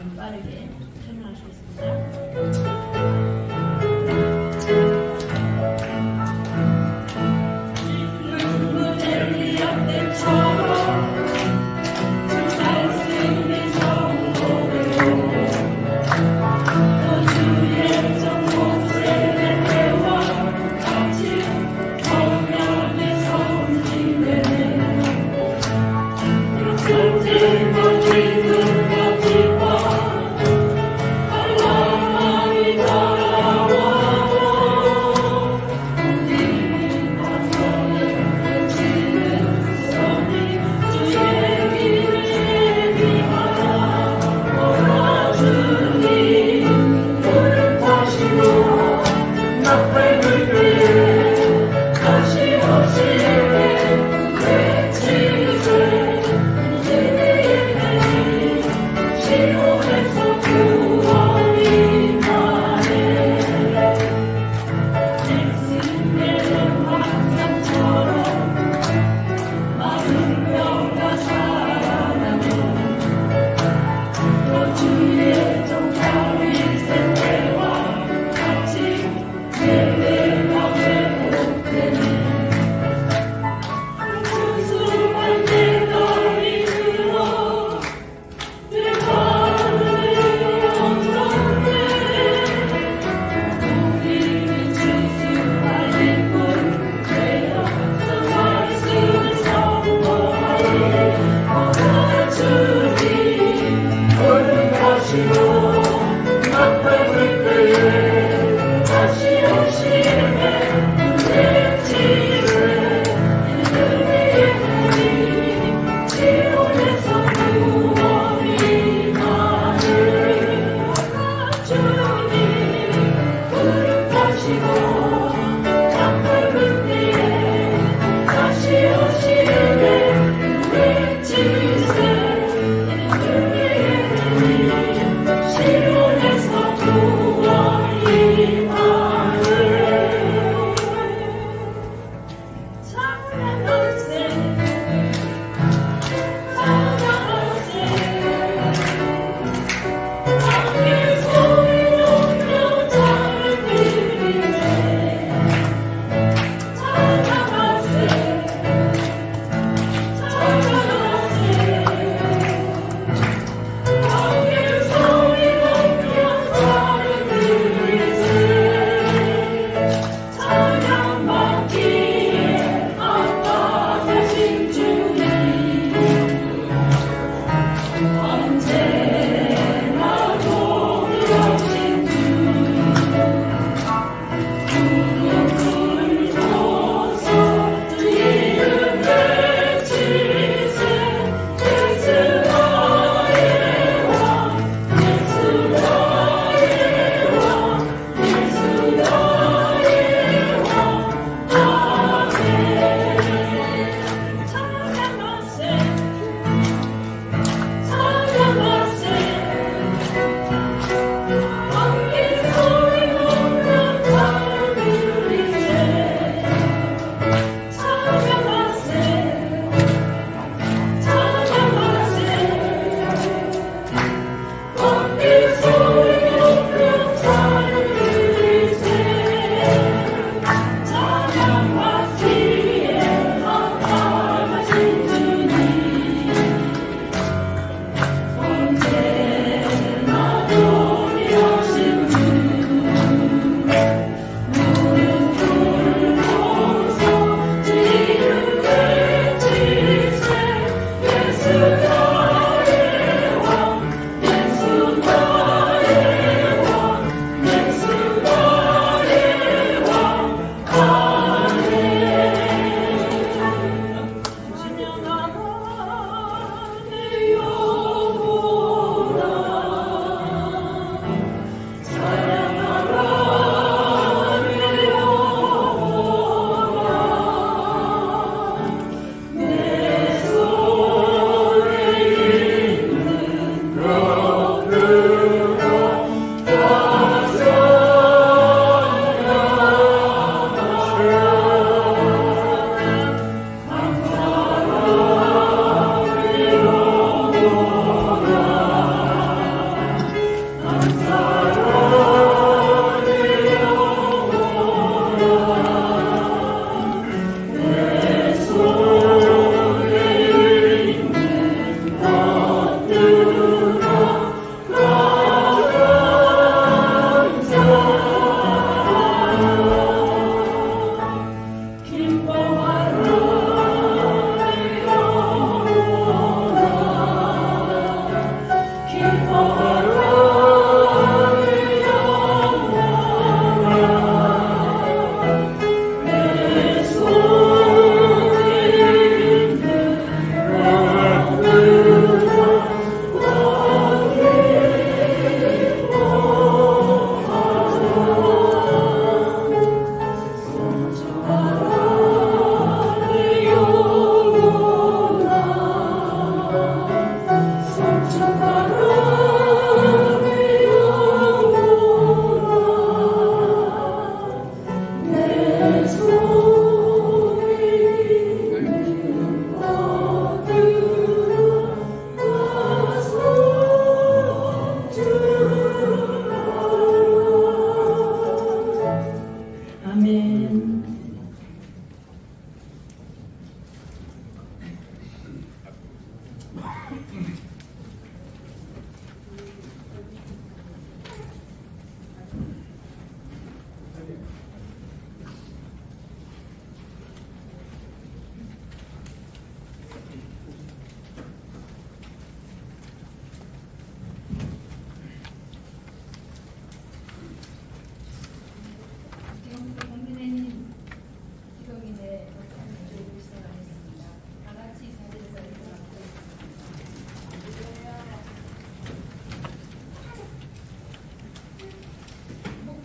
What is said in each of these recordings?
좀 빠르게 설명하시겠습니다. Thank you.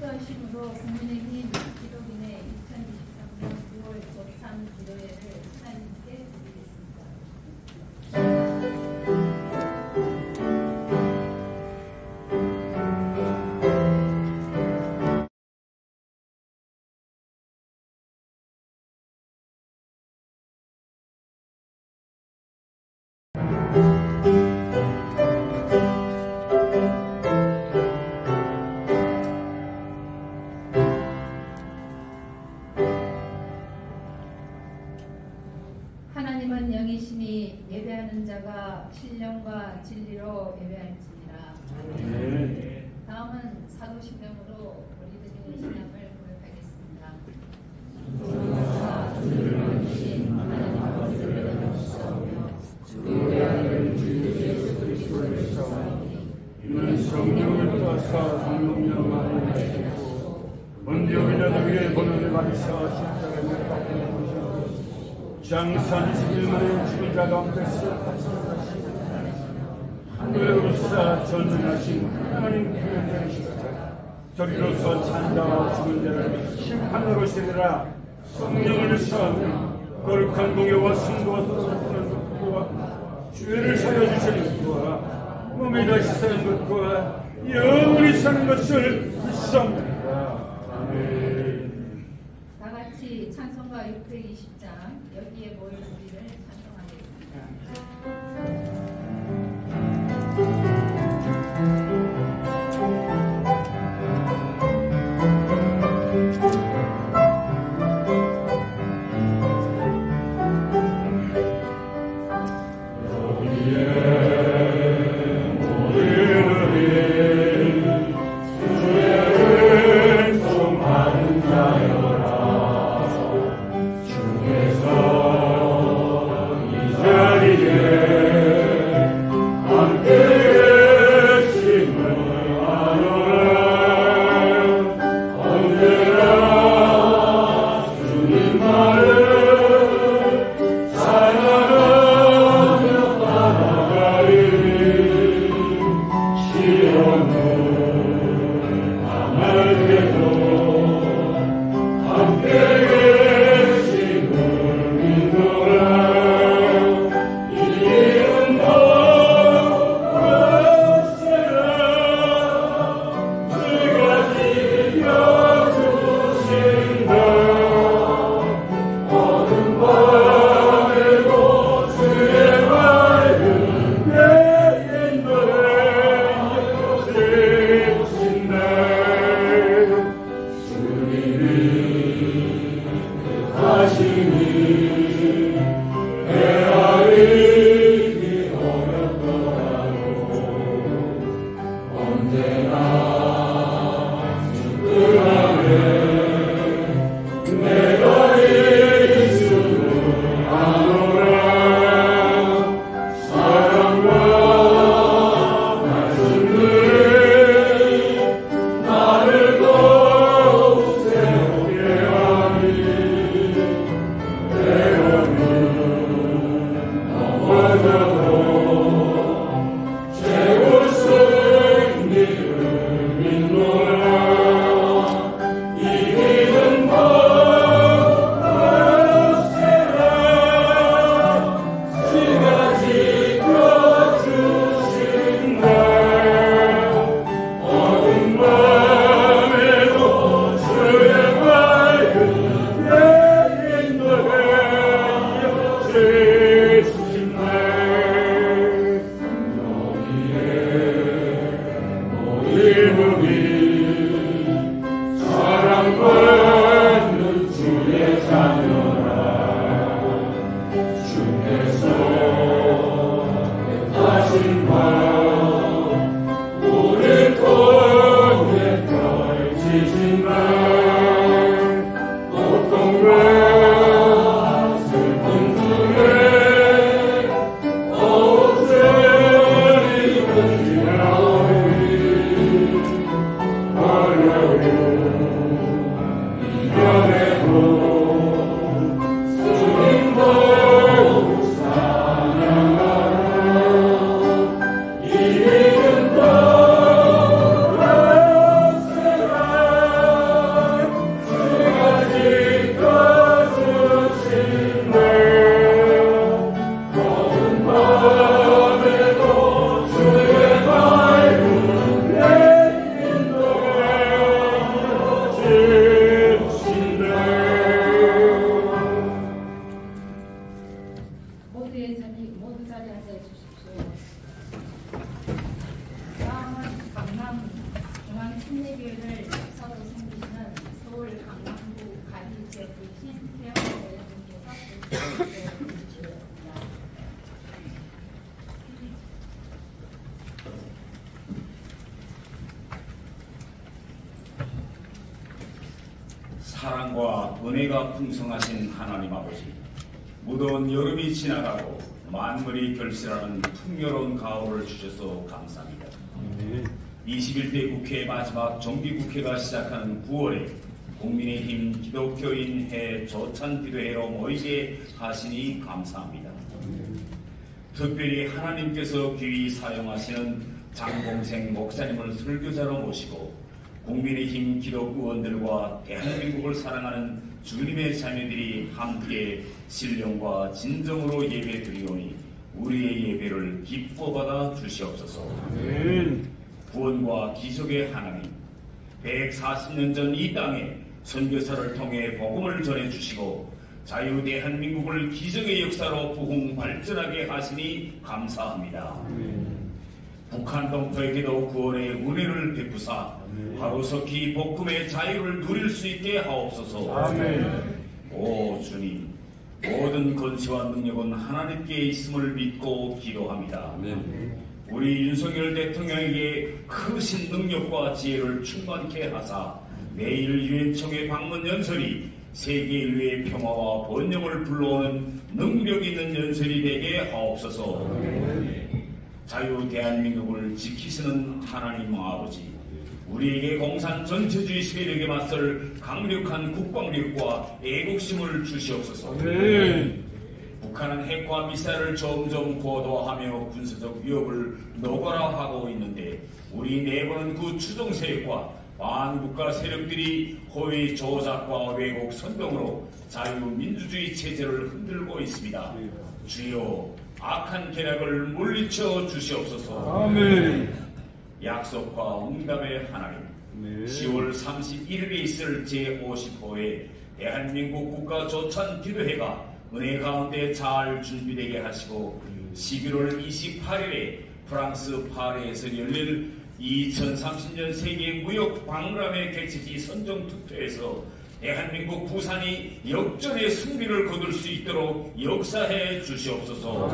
기도하심으로 국민의힘 기독인의 2023년 9월 조찬 기도회를 하나님께 드리겠습니다. 하나님은 영이시니 예배하는 자가 신령과 진리로 예배할지니라. 다음은 사도신경으로 우리들의 신앙을 고백하겠습니다. 주를 만드신 하나님 아버지를 영접하며 주의 아들 주 예수 그리스도를 믿사오니 이는 성령을 따사 성령만을 하시고 먼저 비자들 위에 번호를 받으사 십자가에 못 박혀 보시고 장사 20일 만에 죽은 자 가운데서 다시 하늘로서 전능하신 하나님 교회자이시다. 저리로서 찬자와 죽은 자를 심판으로 세우라. 성령을 사하며 거룩한 공예와 승도와 쏟아지는 것과 죄를 사여 주시는 것과 몸이 다시 사는 것과 영원히 사는 것을 믿습니다. 아멘. 다 같이 찬송가 620장 여기에 모인 우리를 찬송하겠습니다. 사랑과 은혜가 풍성하신 하나님 아버지, 무더운 여름이 지나가고 만물이 결실하는 풍요로운 가을을 주셔서 감사합니다. 21대 국회 마지막 정기국회가 시작하는 9월에 국민의힘 기독교인 해 조찬 기도회로 모이게 하시니 감사합니다. 특별히 하나님께서 귀히 사용하시는 장봉생 목사님을 설교자로 모시고 국민의힘 기독의원들과 대한민국을 사랑하는 주님의 자녀들이 함께 신령과 진정으로 예배드리오니 우리의 예배를 기뻐 받아 주시옵소서. 구원과 기적의 하나님, 140년 전 이 땅에 선교사를 통해 복음을 전해주시고 자유 대한민국을 기적의 역사로 부흥 발전하게 하시니 감사합니다. 북한 동포에게도 구원의 은혜를 베푸사 하루속히 복음의 자유를 누릴 수 있게 하옵소서. 아멘. 오 주님, 모든 권세와 능력은 하나님께 있음을 믿고 기도합니다. 아멘. 우리 윤석열 대통령에게 크신 능력과 지혜를 충만케 하사 내일 유엔총회 방문 연설이 세계 인류의 평화와 번영을 불러오는 능력 있는 연설이 되게 하옵소서. 자유 대한민국을 지키시는 하나님 아버지, 우리에게 공산 전체주의 세력에 맞설 강력한 국방력과 애국심을 주시옵소서. 북한은 핵과 미사일을 점점 고도화하며 군사적 위협을 노골화하고 있는데 우리 내부는 그 추종 세력과 반국가 세력들이 허위 조작과 왜곡 선동으로 자유민주주의 체제를 흔들고 있습니다. 주여, 악한 계략을 물리쳐 주시옵소서. 아멘. 약속과 응답의 하나님, 10월 31일에 있을 제55회 대한민국 국가조찬 기도회가 은혜 가운데 잘 준비되게 하시고 11월 28일에 프랑스 파리에서 열릴 2030년 세계 무역 박람회 개최지 선정 투표에서 대한민국 부산이 역전의 승리를 거둘 수 있도록 역사해 주시옵소서.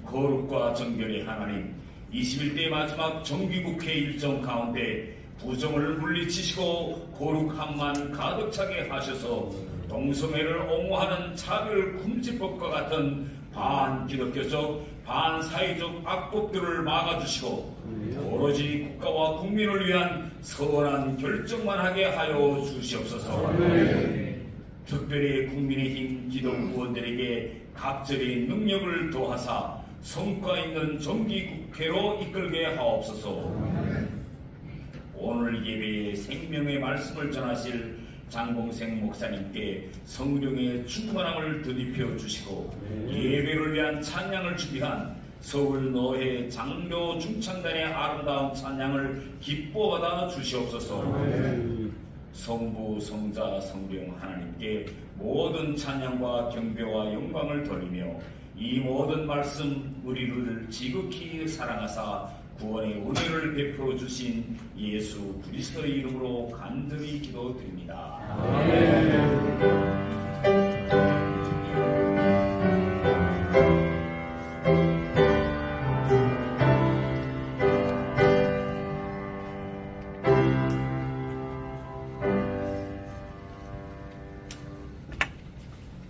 거룩과 정결의 하나님, 21대 마지막 정기국회 일정 가운데 부정을 물리치시고 거룩함만 가득 차게 하셔서 동성애를 옹호하는 차별금지법과 같은 반기독교적, 반사회적 악법들을 막아주시고 오로지 국가와 국민을 위한 선한 결정만 하게 하여 주시옵소서. 특별히 국민의힘 기독의원들에게 각별의 능력을 더하사 성과 있는 정기국회로 이끌게 하옵소서. 오늘 예배에 생명의 말씀을 전하실 장봉생 목사님께 성령의 충만함을 덧입혀 주시고 예배를 위한 찬양을 준비한 서울 노회 장로 중창단의 아름다운 찬양을 기뻐 받아 주시옵소서. 성부, 성자, 성령 하나님께 모든 찬양과 경배와 영광을 돌리며 이 모든 말씀 우리를 지극히 사랑하사 구원의 은혜를 베풀어 주신 예수 그리스도의 이름으로 간절히 기도드립니다. 아멘.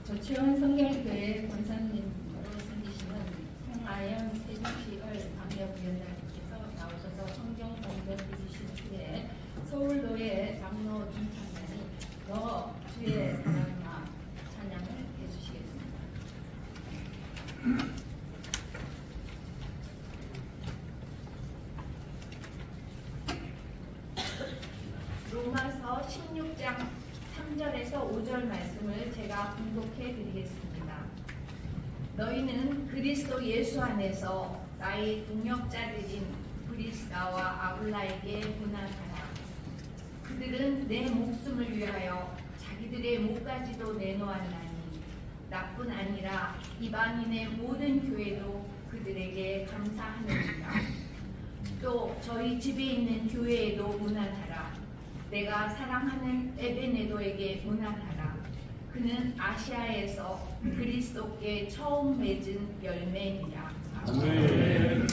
조치원 성결교회 권사님으로 섬기시는 송아영 세종식을 방역위원장님께서 나오셔서 성경 공독해 주신 후에 서울도의 장로 중창단이 너 주의 사랑아 찬양을 해주시겠습니다. 로마서 16장 3절에서 5절 말씀을 제가 공독해 드리겠습니다. 너희는 그리스도 예수 안에서 나의 동역자들인 브리스가와 아굴라에게 문안하라. 그들은 내 목숨을 위하여 자기들의 목까지도 내놓았나니 나뿐 아니라 이방인의 모든 교회도 그들에게 감사하느니라. 또 저희 집에 있는 교회에도 문안하라. 내가 사랑하는 에베네도에게 문안하라. 그는 아시아에서 그리스도께 처음 맺은 열매니라. 아멘.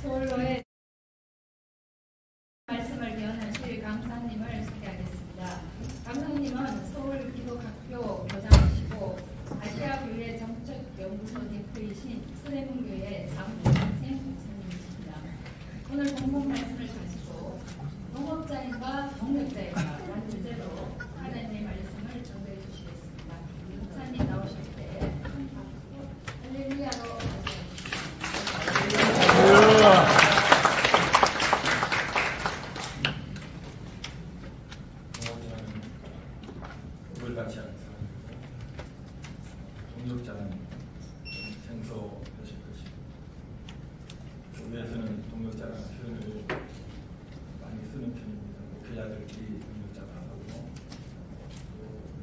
서울로의 말씀을 예언하실 강사님을 소개하겠습니다. 강사님은 서울기독학교 교장이시고 아시아교회 정책연구소 대표이신 서대문교회 장봉생 목사님이십니다. 오늘 본문 말씀을 가지고 동업자인가 동력자인가 주제로 하나님의 말씀을 전달해 주시겠습니다. 목사님 나오실 때 큰 박수 할렐루야로 같이 하는 사람이고 동력자는 생소하실 것이고 교회에서는 동력자라는 표현을 많이 쓰는 편입니다. 목회자들끼리 동력자가 하고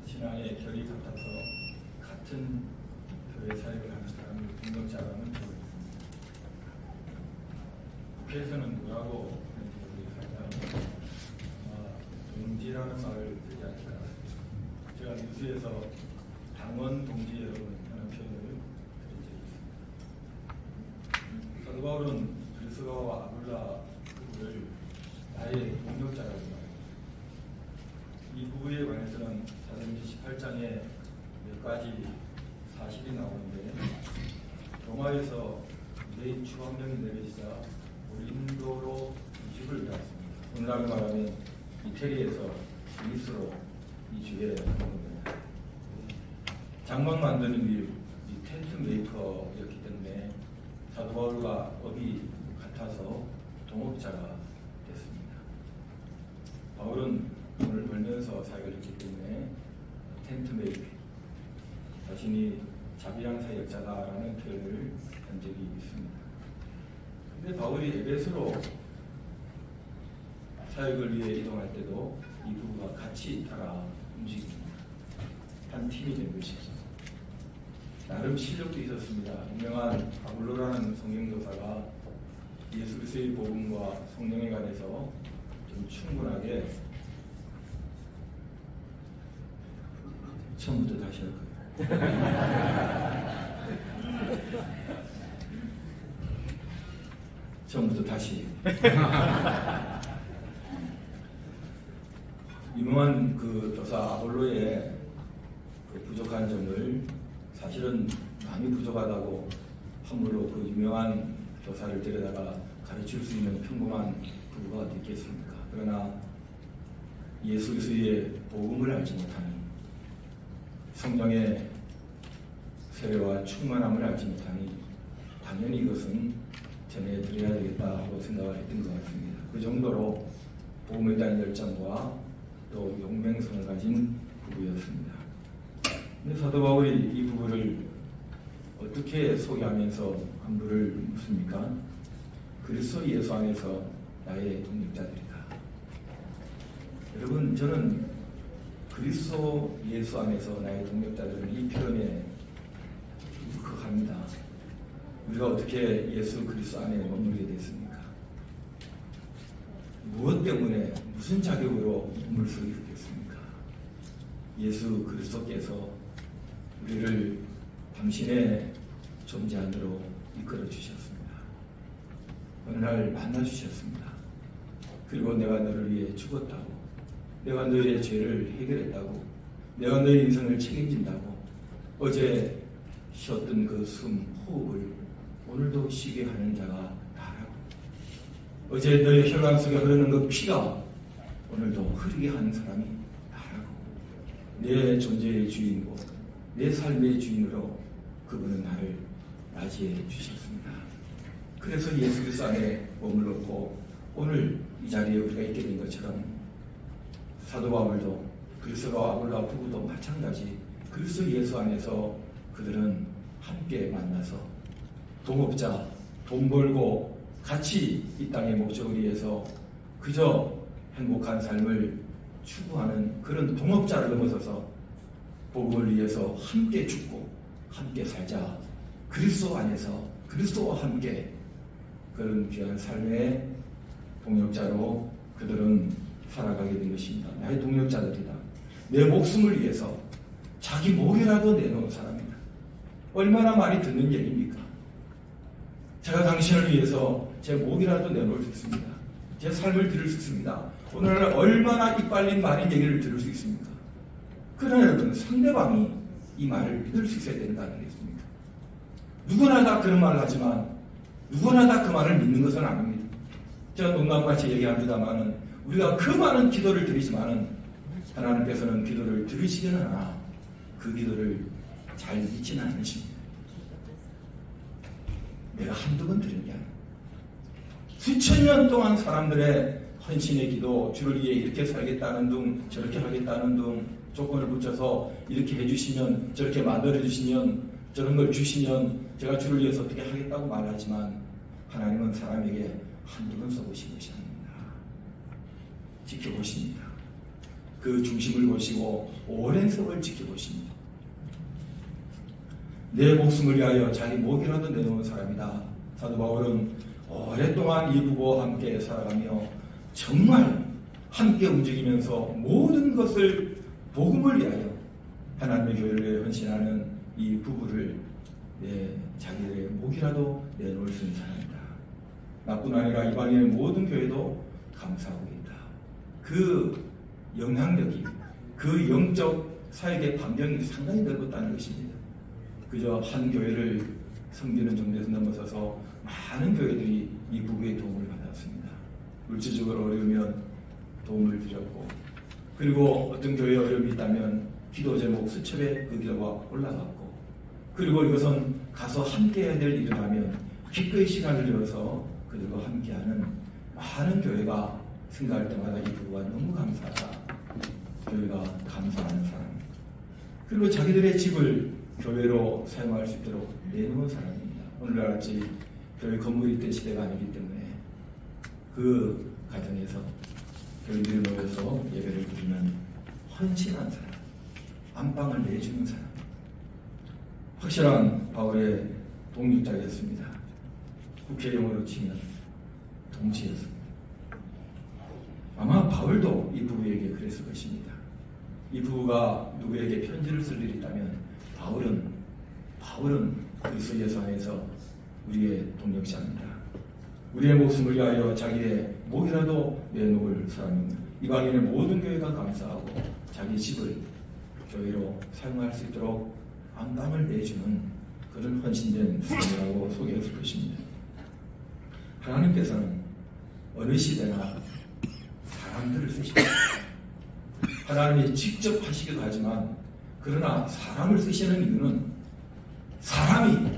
신앙의 결이 같아서 같은 교회 사역을 하는 사람을 동력자라는 표현을 씁니다. 목회에서는 뭐라고 하는지 동지라는 말을 쓰지 않을까. 제가 뉴스에서 당원 동지 여러분 하는 표현을 드린 적이 있습니다. 사도 바울은 브리스가와 아굴라 부부를 나의 동력자라고 말합니다. 이 부부에 관해서는 사도행전 18장에 몇 가지 사실이 나오는데 로마에서 유대인 추방령이 내려지자 고린도로 이주를 해왔습니다. 오늘날로 말하면 이태리에서 그리스로 이주해 온 겁니다. 장막 만드는 일, 이 텐트 메이커였기 때문에 사도 바울과 업이 같아서 동업자가 됐습니다. 바울은 돈을 벌면서 사역을 했기 때문에 텐트 메이커, 자신이 자비랑 사역자다라는 표현을 한 적이 있습니다. 근데 바울이 에베소로 사역을 위해 이동할 때도 이 부부가 같이 따라 움직입니다. 한 팀이 된 것이죠. 나름 실력도 있었습니다. 유명한 바울로라는 성경도사가 예수 그리스도의 복음과 성령에 관해서 좀 충분하게 처음부터 다시 할 거예요. 처음부터 다시. 유명한 그 교사 아볼로의 그 부족한 점을 사실은 많이 부족하다고 함부로 그 유명한 교사를 데려다가 가르칠 수 있는 평범한 부부가 어디 있겠습니까? 그러나 예수 그리스도의 복음을 알지 못하니 성령의 세례와 충만함을 알지 못하니 당연히 이것은 전해드려야 되겠다고 생각을 했던 것 같습니다. 그 정도로 복음에 대한 열정과 또 용맹성을 가진 부부였습니다. 근데 사도 바울이 이 부부를 어떻게 소개하면서 안부를 묻습니까? 그리스도 예수 안에서 나의 동력자들이다. 여러분, 저는 그리스도 예수 안에서 나의 동력자들을 이 표현에 울컥합니다. 우리가 어떻게 예수 그리스도 안에 머물게 됐습니까? 무엇 때문에 무슨 자격으로 머물 수 있겠습니까? 예수 그리스도께서 우리를 당신의 존재 안으로 이끌어 주셨습니다. 어느 날 만나 주셨습니다. 그리고 내가 너를 위해 죽었다고, 내가 너의 죄를 해결했다고, 내가 너의 인생을 책임진다고, 어제 쉬었던 그 숨, 호흡을 오늘도 쉬게 하는 자가 나라고, 어제 너의 혈관 속에 흐르는 그 피가 오늘도 흐르게 하는 사람이 나라고, 내 존재의 주인이고 내 삶의 주인으로 그분은 나를 맞이해 주셨습니다. 그래서 예수 그리스도 안에 머물렀고 오늘 이 자리에 우리가 있게 된 것처럼 사도 바울도 그리스도와 아굴라 부부도 마찬가지 그리스도 예수 안에서 그들은 함께 만나서 동업자, 돈 벌고 같이 이 땅의 목적을 위해서 그저 행복한 삶을 추구하는 그런 동업자를 넘어서서 복음을 위해서 함께 죽고 함께 살자. 그리스도 안에서 그리스도와 함께 그런 귀한 삶의 동역자로 그들은 살아가게 된 것입니다. 나의 동역자들이다. 내 목숨을 위해서 자기 목이라도 내놓은 사람이다. 얼마나 많이 듣는 얘기입니까? 제가 당신을 위해서 제 목이라도 내놓을 수 있습니다. 제 삶을 들을 수 있습니다. 오늘 얼마나 이빨린 많은 얘기를 들을 수 있습니까? 그러나 여러분, 상대방이 이 말을 믿을 수 있어야 된다는 게 있습니다. 누구나 다 그런 말을 하지만 누구나 다 그 말을 믿는 것은 아닙니다. 제가 농담같이 얘기합니다만은 우리가 그 많은 기도를 드리지만은 하나님께서는 기도를 들으시기는 하나 그 기도를 잘 믿지는 않으십니다. 내가 한두 번 드린 게 아니에요. 수천 년 동안 사람들의 헌신의 기도, 주를 위해 이렇게 살겠다는 둥, 저렇게 하겠다는 둥, 조건을 붙여서 이렇게 해주시면, 저렇게 만들어주시면, 저런 걸 주시면 제가 주를 위해서 어떻게 하겠다고 말하지만 하나님은 사람에게 한두 번 써보신 것이 아닙니다. 지켜보십니다. 그 중심을 보시고 오랜 세월 지켜보십니다. 내 목숨을 위하여 자기 목이라도 내놓은 사람이다. 사도 바울은 오랫동안 이 부부와 함께 살아가며 정말 함께 움직이면서 모든 것을 복음을 위하여 하나님의 교회를 위해 헌신하는 이 부부를 자기들의 목이라도 내놓을 수 있는 사람이다. 나뿐 아니라 이방인의 모든 교회도 감사하고 있다. 그 영향력이, 그 영적 사역의 반경이 상당히 넓었다는 것입니다. 그저 한 교회를 섬기는 정도에서 넘어서서 많은 교회들이 이 부부의 도움을 받았습니다. 물질적으로 어려우면 도움을 드렸고, 그리고 어떤 교회에 어려움이 있다면 기도 제목 수첩에 그 기도가 올라갔고, 그리고 이것은 가서 함께 해야 될 일이라면 기꺼이 시간을 내어서 그들과 함께하는 많은 교회가 생각할 때마다 이 부부가 너무 감사하다. 교회가 감사하는 사람. 그리고 자기들의 집을 교회로 사용할 수 있도록 내놓은 사람입니다. 오늘날같이 교회 건물이 있던 시대가 아니기 때문에 그 가정에서 교인들이 모여서 예배를 드리는 헌신한 사람, 안방을 내주는 사람, 확실한 바울의 동역자였습니다. 국회용어로 치면 동지였습니다. 아마 바울도 이 부부에게 그랬을 것입니다. 이 부부가 누구에게 편지를 쓸 일이 있다면 바울은 그리스도 예수 안에서 우리의 동역자입니다. 우리의 목숨을 위하여 자기의 목이라도 내놓을 사람입니다. 이방인의 모든 교회가 감사하고 자기 집을 교회로 사용할 수 있도록 안방을 내주는 그런 헌신된 사람이라고 소개했을 것입니다. 하나님께서는 어느 시대나 사람들을 쓰십니다. 하나님이 직접 하시기도 하지만 그러나 사람을 쓰시는 이유는 사람이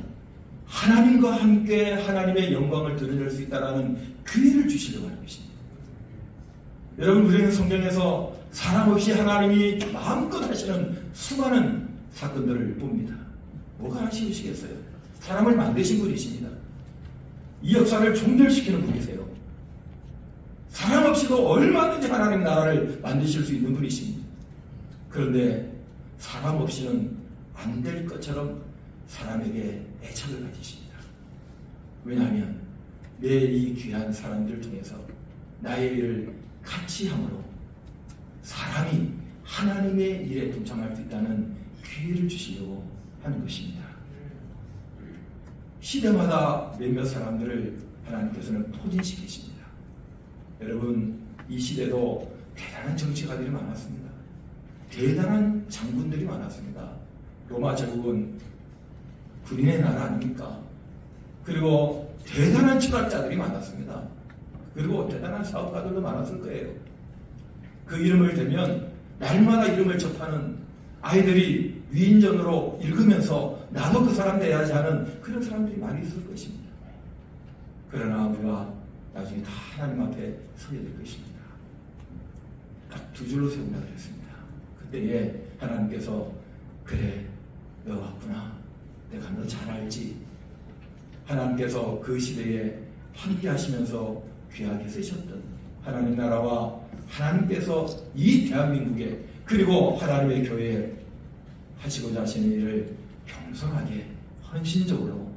하나님과 함께 하나님의 영광을 드러낼 수 있다는 기회를 주시려고 하는 것입니다. 여러분, 우리는 성경에서 사람 없이 하나님이 마음껏 하시는 수많은 사건들을 봅니다. 뭐가 아쉬우시겠어요? 사람을 만드신 분이십니다. 이 역사를 종결시키는 분이세요. 사람 없이도 얼마든지 하나님 나라를 만드실 수 있는 분이십니다. 그런데 사람 없이는 안 될 것처럼 사람에게 애착을 가지십니다. 왜냐하면 내 이 귀한 사람들 중에서 나의 일을 같이 함으로 사람이 하나님의 일에 동참할 수 있다는 기회를 주시려고 하는 것입니다. 시대마다 몇몇 사람들을 하나님께서는 포진시키십니다. 여러분, 이 시대도 대단한 정치가들이 많았습니다. 대단한 장군들이 많았습니다. 로마 제국은 군인의 나라 아닙니까? 그리고 대단한 철학자들이 많았습니다. 그리고 대단한 사업가들도 많았을 거예요. 그 이름을 대면 날마다 이름을 접하는 아이들이 위인전으로 읽으면서 나도 그 사람 돼야지 하는 그런 사람들이 많이 있을 것입니다. 그러나 우리가 나중에 다 하나님 앞에 서게 될 것입니다. 딱 두 줄로 세운다 그랬습니다. 그때에 하나님께서 그래, 너 왔구나. 내가 너 잘 알지. 하나님께서 그 시대에 함께 하시면서 귀하게 쓰셨던 하나님 나라와 하나님께서 이 대한민국에 그리고 하나님의 교회에 하시고자 하시는 일을 겸손하게 헌신적으로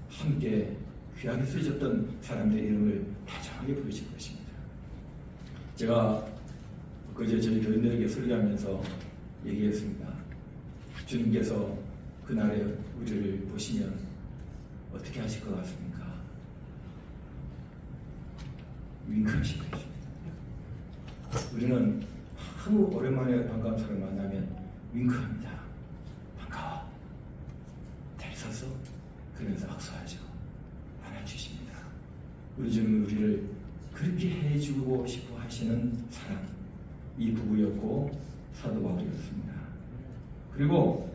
함께 귀하게 쓰셨던 사람들의 이름을 다정하게 부르실 것입니다. 제가 그제 저희 교인들에게 설교하면서 얘기했습니다. 주님께서 그날에 우리를 보시면 어떻게 하실 것 같습니까? 윙크하실 것입니다. 우리는 아무 오랜만에 반가운 사람을 만나면 윙크합니다. 반가워. 잘 있었어? 그러면서 악수하죠. 안아주십니다. 우리 주님은 우리를 그렇게 해주고 싶어 하시는 사람, 이 부부였고 사도 바울이었습니다. 그리고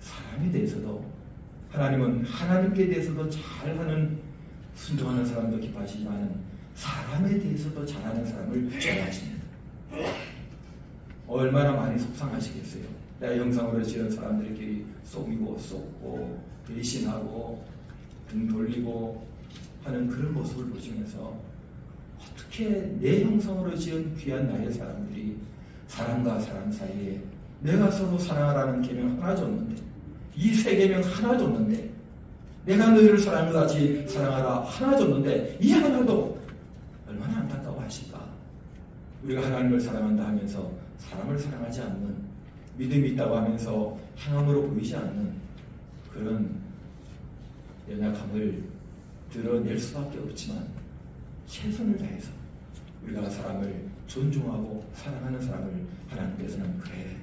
사람에 대해서도 하나님은 하나님께 대해서도 잘하는 순종하는 사람도 기뻐하시지만 사람에 대해서도 잘하는 사람을 좋아하십니다. 얼마나 많이 속상하시겠어요. 내 형상으로 지은 사람들끼리 속이고 쏟고 배신하고 등 돌리고 하는 그런 모습을 보시면서 어떻게 내 형상으로 지은 귀한 나의 사람들이 사람과 사람 사이에 내가 서로 사랑하라는 계명 하나 줬는데 이 세 계명 하나 줬는데 내가 너희를 사랑과 같이 사랑하라 하나 줬는데 이 하나도 얼마나 안타까워하실까. 우리가 하나님을 사랑한다 하면서 사람을 사랑하지 않는, 믿음이 있다고 하면서 행함으로 보이지 않는 그런 연약함을 드러낼 수밖에 없지만 최선을 다해서 우리가 사람을 존중하고 사랑하는 사람을 하나님께서는 그래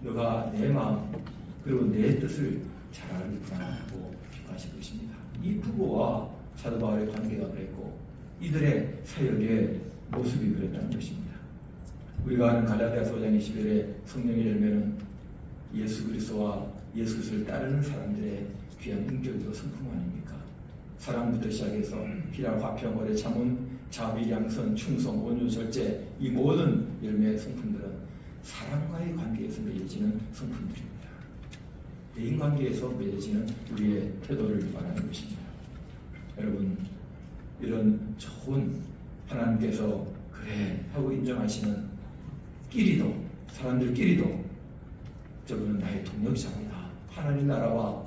너가 내 마음 그리고 내 뜻을 잘 알구나 하고 기뻐하실 것입니다. 이 부부와 사도 바울의 관계가 그랬고 이들의 사역의 모습이 그랬다는 것입니다. 우리가 아는 갈라디아서 5장 20절에 성령의 열매는 예수 그리스도와 예수 그리스도를 따르는 사람들의 귀한 인격이고 성품 아닙니까? 사랑부터 시작해서 희락, 화평, 오래 참음, 자비, 양선, 충성, 온유, 절제 이 모든 열매의 성품들은 사람과의 관계에서 맺어지는 성품들입니다. 대인관계에서 맺어지는 우리의 태도를 말하는 것입니다. 여러분 이런 좋은 하나님께서 그래 하고 인정하시는 끼리도 사람들끼리도 저분은 나의 동력자입니다. 하나님 나라와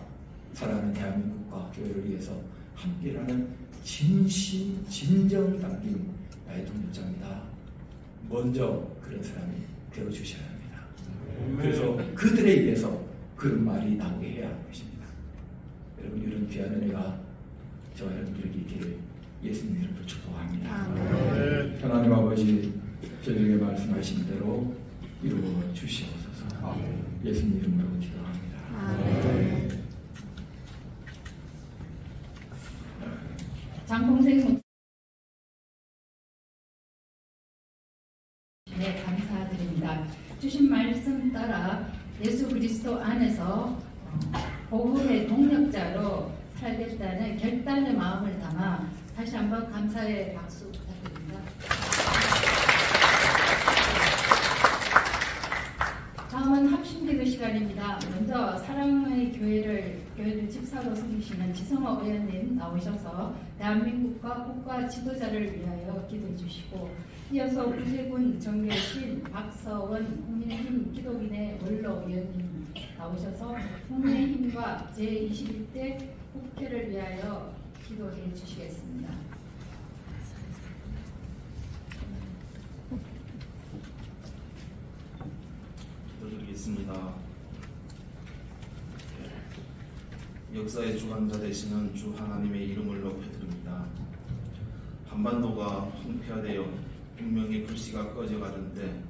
사랑하는 대한민국과 교회를 위해서 함께라는 진심 진정 담긴 나의 동력자입니다. 먼저 그런 사람이 되어주셔야 합니다. 그래서 그들에 의해서 그런 말이 나오게 해야 하는 것입니다. 여러분 이런 귀한 은혜가 저와 여러분들에게 있기를 예수님 이름으로 축복합니다. 하나님 아버지 저에게 말씀하신 대로 이루어 주시옵소서. 예수님 이름으로 기도합니다. 장봉생 네, 감사드립니다. 주신 말씀 따라 예수 그리스도 안에서 복음의 동력자로 살겠다는 결단의 마음을 담아 다시 한번 감사의 박수 부탁드립니다. 다음은 합심기도 시간입니다. 먼저 사랑의 교회를 집사로 섬기시는 지성호 의원님 나오셔서 대한민국과 국가 지도자를 위하여 기도해 주시고 이어서 우세군 정계신 박서원 국민의힘 기독인의 원로 의원님 나오셔서 국민의힘과 제21대 국회를 위하여 기도해 주시겠습니다. 기도드리겠습니다. 역사의 주관자 되시는 주 하나님의 이름을 높여드립니다. 한반도가 황폐화되어 운명의 불씨가 꺼져가는데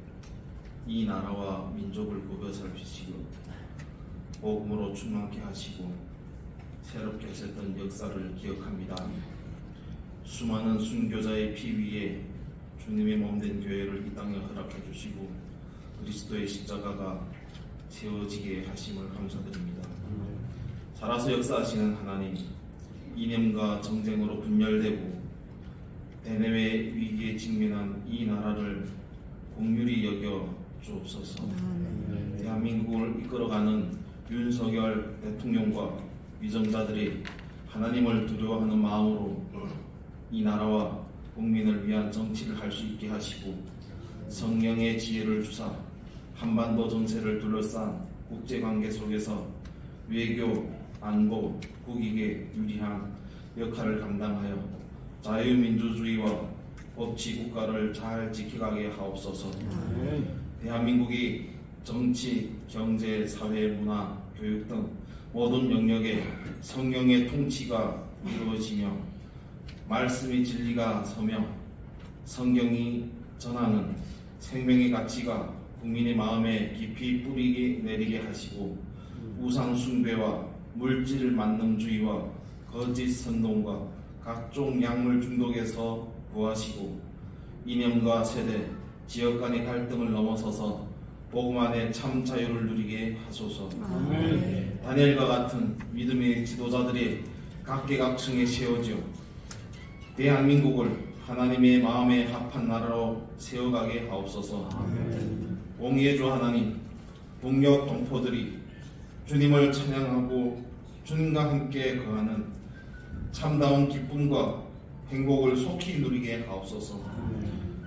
이 나라와 민족을 보며 살피시고 복음으로 충만케 하시고 새롭게 하셨던 역사를 기억합니다. 수많은 순교자의 피 위에 주님의 몸된 교회를 이 땅에 허락해 주시고 그리스도의 십자가가 세워지게 하심을 감사드립니다. 살아서 역사하시는 하나님, 이념과 정쟁으로 분열되고 대내외 위기에 직면한 이 나라를 공률히 여겨 주옵소서. 대한민국을 이끌어가는 윤석열 대통령과 위정자들이 하나님을 두려워하는 마음으로 이 나라와 국민을 위한 정치를 할 수 있게 하시고 성령의 지혜를 주사 한반도 정세를 둘러싼 국제관계 속에서 외교, 안보, 국익에 유리한 역할을 감당하여 자유민주주의와 법치국가를 잘 지켜가게 하옵소서. 대한민국이 정치, 경제, 사회, 문화, 교육 등 모든 영역에 성령의 통치가 이루어지며 말씀의 진리가 서며 성경이 전하는 생명의 가치가 국민의 마음에 깊이 뿌리게 내리게 하시고 우상 숭배와 물질 만능주의와 거짓 선동과 각종 약물 중독에서 구하시고 이념과 세대, 지역 간의 갈등을 넘어서서 복음 안에 참 자유를 누리게 하소서. 다니엘과 같은 믿음의 지도자들이 각계각층에 세워져 대한민국을 하나님의 마음에 합한 나라로 세워가게 하옵소서. 공의의 주 하나님, 동력 동포들이 주님을 찬양하고 주님과 함께 거하는 참다운 기쁨과 행복을 속히 누리게 하옵소서.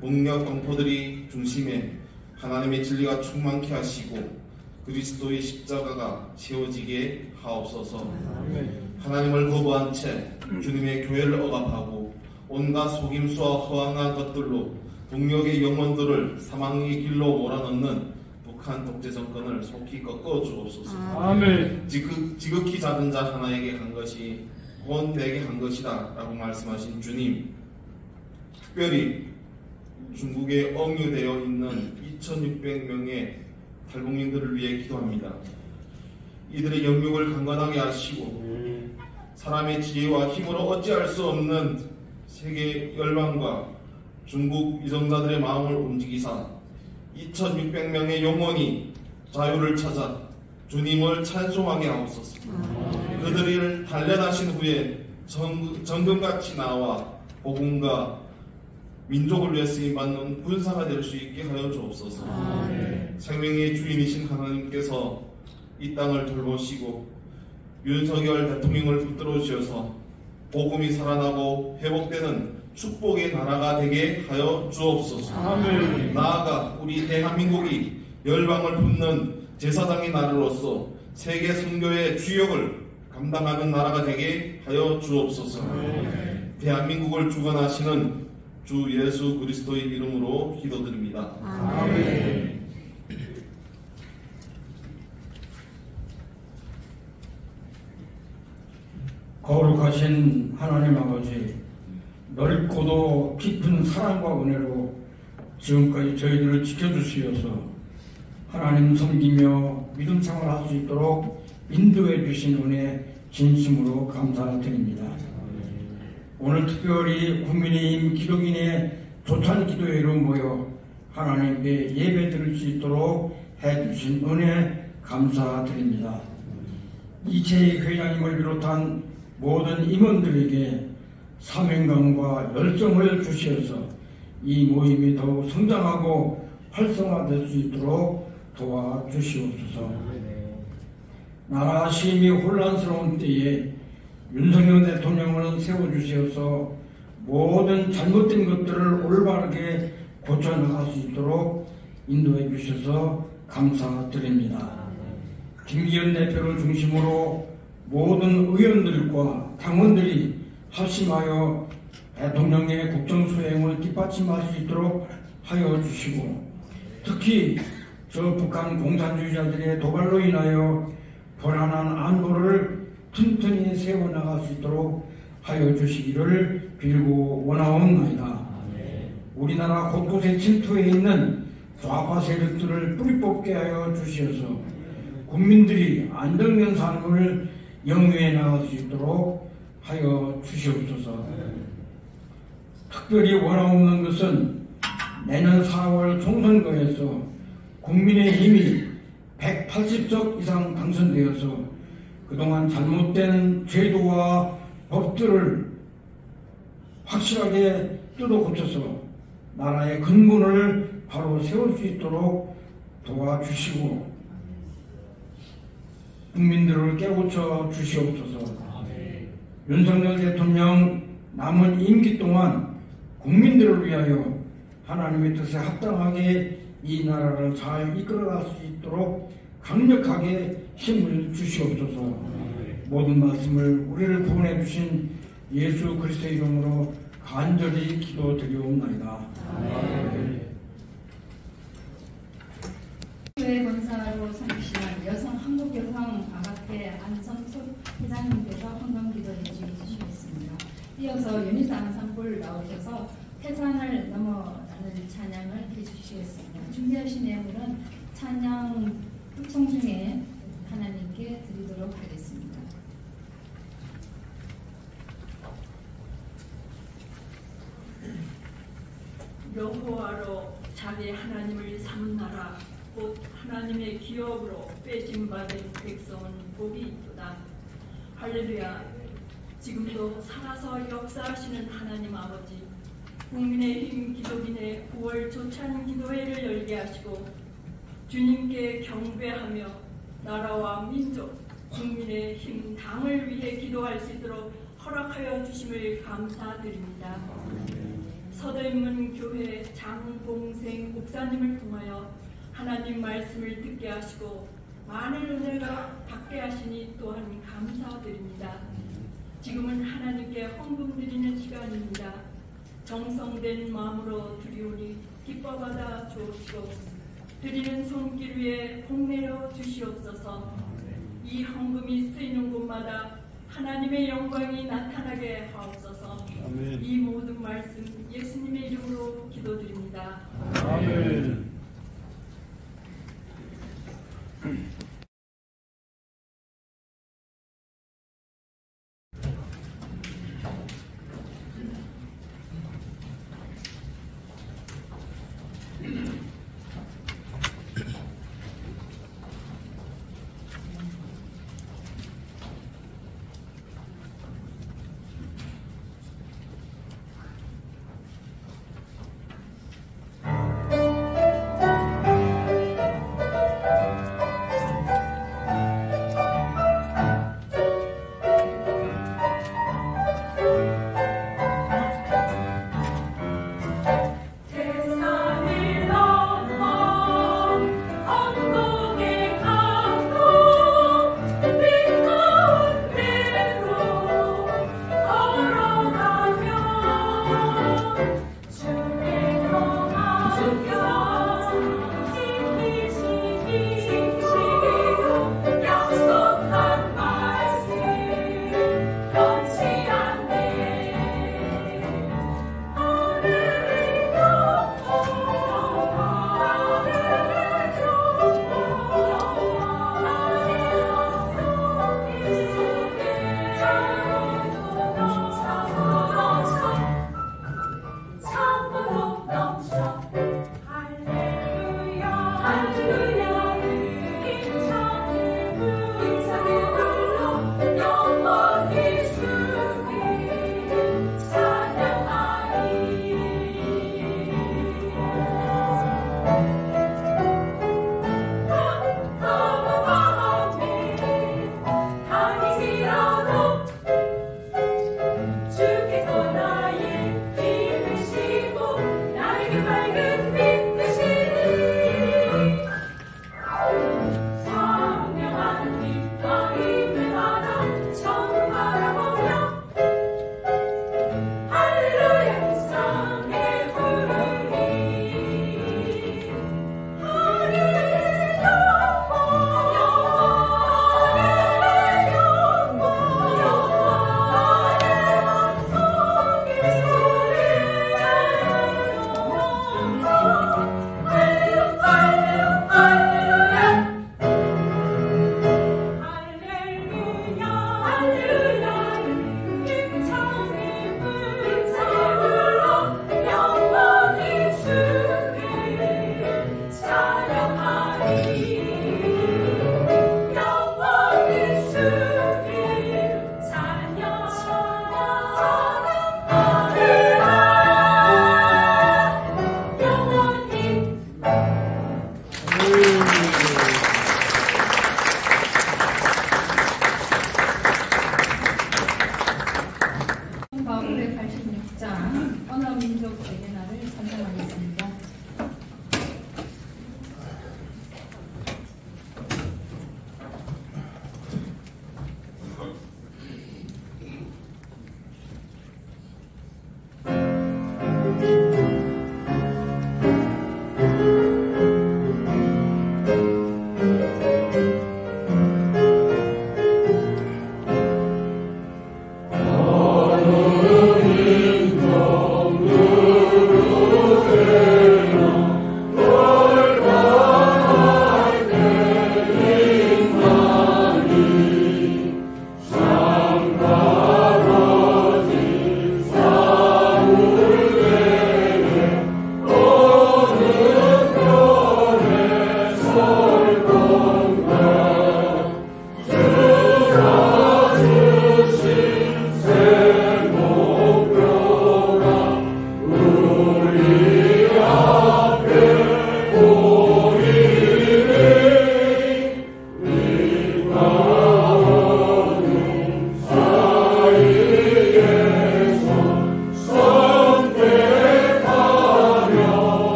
동력 동포들이 중심에 하나님의 진리가 충만케 하시고 그리스도의 십자가가 세워지게 하옵소서. 하나님을 거부한 채 주님의 교회를 억압하고 온갖 속임수와 허황한 것들로 동력의 영혼들을 사망의 길로 몰아넣는 북한 독재 정권을 속히 꺾어 주옵소서. 아멘. 지극히 작은 자 하나에게 한 것이 곧 내게 한 것이다 라고 말씀하신 주님, 특별히 중국에 억류되어 있는 2600명의 탈북민들을 위해 기도합니다. 이들의 영육을 강건하게 하시고 사람의 지혜와 힘으로 어찌할 수 없는 세계 열방과 중국 위정자들의 마음을 움직이사 2600명의 영혼이 자유를 찾아 주님을 찬송하게 하옵소서. 그들을 단련하신 후에 정금같이 나와 복음과 민족을 위해 쓰임받는 군사가 될 수 있게 하여 주옵소서. 생명의 주인이신 하나님께서 이 땅을 돌보시고 윤석열 대통령을 붙들어 주셔서 복음이 살아나고 회복되는 축복의 나라가 되게 하여 주옵소서. 아멘. 나아가 우리 대한민국이 열방을 품는 제사장의 나라로서 세계 선교의 주역을 감당하는 나라가 되게 하여 주옵소서. 대한민국을 주관하시는 주 예수 그리스도의 이름으로 기도드립니다. 아멘. 거룩하신 하나님 아버지, 넓고도 깊은 사랑과 은혜로 지금까지 저희들을 지켜주시어서 하나님 섬기며 믿음 생활할 수 있도록 인도해 주신 은혜 진심으로 감사드립니다. 오늘 특별히 국민의힘 기독인의 조찬 기도회로 모여 하나님께 예배 드릴 수 있도록 해주신 은혜 감사드립니다. 이채희 회장님을 비롯한 모든 임원들에게 사명감과 열정을 주시어서 이 모임이 더욱 성장하고 활성화될 수 있도록 도와주시옵소서. 나라 시민이 혼란스러운 때에 윤석열 대통령을 세워주시어서 모든 잘못된 것들을 올바르게 고쳐나갈 수 있도록 인도해 주셔서 감사드립니다. 김기현 대표를 중심으로 모든 의원들과 당원들이 합심하여 대통령의 국정수행을 뒷받침할 수 있도록 하여 주시고, 특히 저 북한 공산주의자들의 도발로 인하여 불안한 안보를 튼튼히 세워나갈 수 있도록 하여 주시기를 빌고 원하옵나이다. 우리나라 곳곳에 침투해 있는 좌파 세력들을 뿌리 뽑게 하여 주시어서 국민들이 안정된 삶을 영위해 나갈 수 있도록 하여 주시옵소서. 특별히 원하옵는 것은 내년 4월 총선거에서 국민의힘이 180석 이상 당선되어서 그동안 잘못된 제도와 법들을 확실하게 뜯어 고쳐서 나라의 근본을 바로 세울 수 있도록 도와주시고 국민들을 깨우쳐 주시옵소서. 윤석열 대통령 남은 임기 동안 국민들을 위하여 하나님의 뜻에 합당하게 이 나라를 잘 이끌어갈 수 있도록 강력하게 힘을 주시옵소서. 모든 말씀을 우리를 구원해 주신 예수 그리스도의 이름으로 간절히 기도드리옵나이다. 교회 권사로 섬기시는 여성 한국여성 아가페 안성숙 회장님께서 헌금기도해 주시겠습니다. 이어서 유니스 안상불 나오셔서 태산을 넘어라는 찬양을 해주시겠습니다. 준비하신 내용은 찬양 뚝성 중에 하나님께 드리도록 하겠습니다. 여호와로 자기 하나님을 삼은 나라 곧 하나님의 기업으로 빼짐받은 백성은 복이 있도다. 할렐루야. 지금도 살아서 역사하시는 하나님 아버지, 국민의힘 기독인의 9월 조찬 기도회를 열게 하시고 주님께 경배하며 나라와 민족, 국민의힘 당을 위해 기도할 수 있도록 허락하여 주심을 감사드립니다. 서대문 교회 장봉생 목사님을 통하여 하나님 말씀을 듣게 하시고 많은 은혜가 받게 하시니 또한 감사드립니다. 지금은 하나님께 헌금 드리는 시간입니다. 정성된 마음으로 드리오니 기뻐받아 주옵시고 드리는 손길 위에 복내려 주시옵소서. 이 헌금이 쓰이는 곳마다 하나님의 영광이 나타나게 하옵소서. 아멘. 이 모든 말씀 예수님의 이름으로 기도드립니다. 아멘.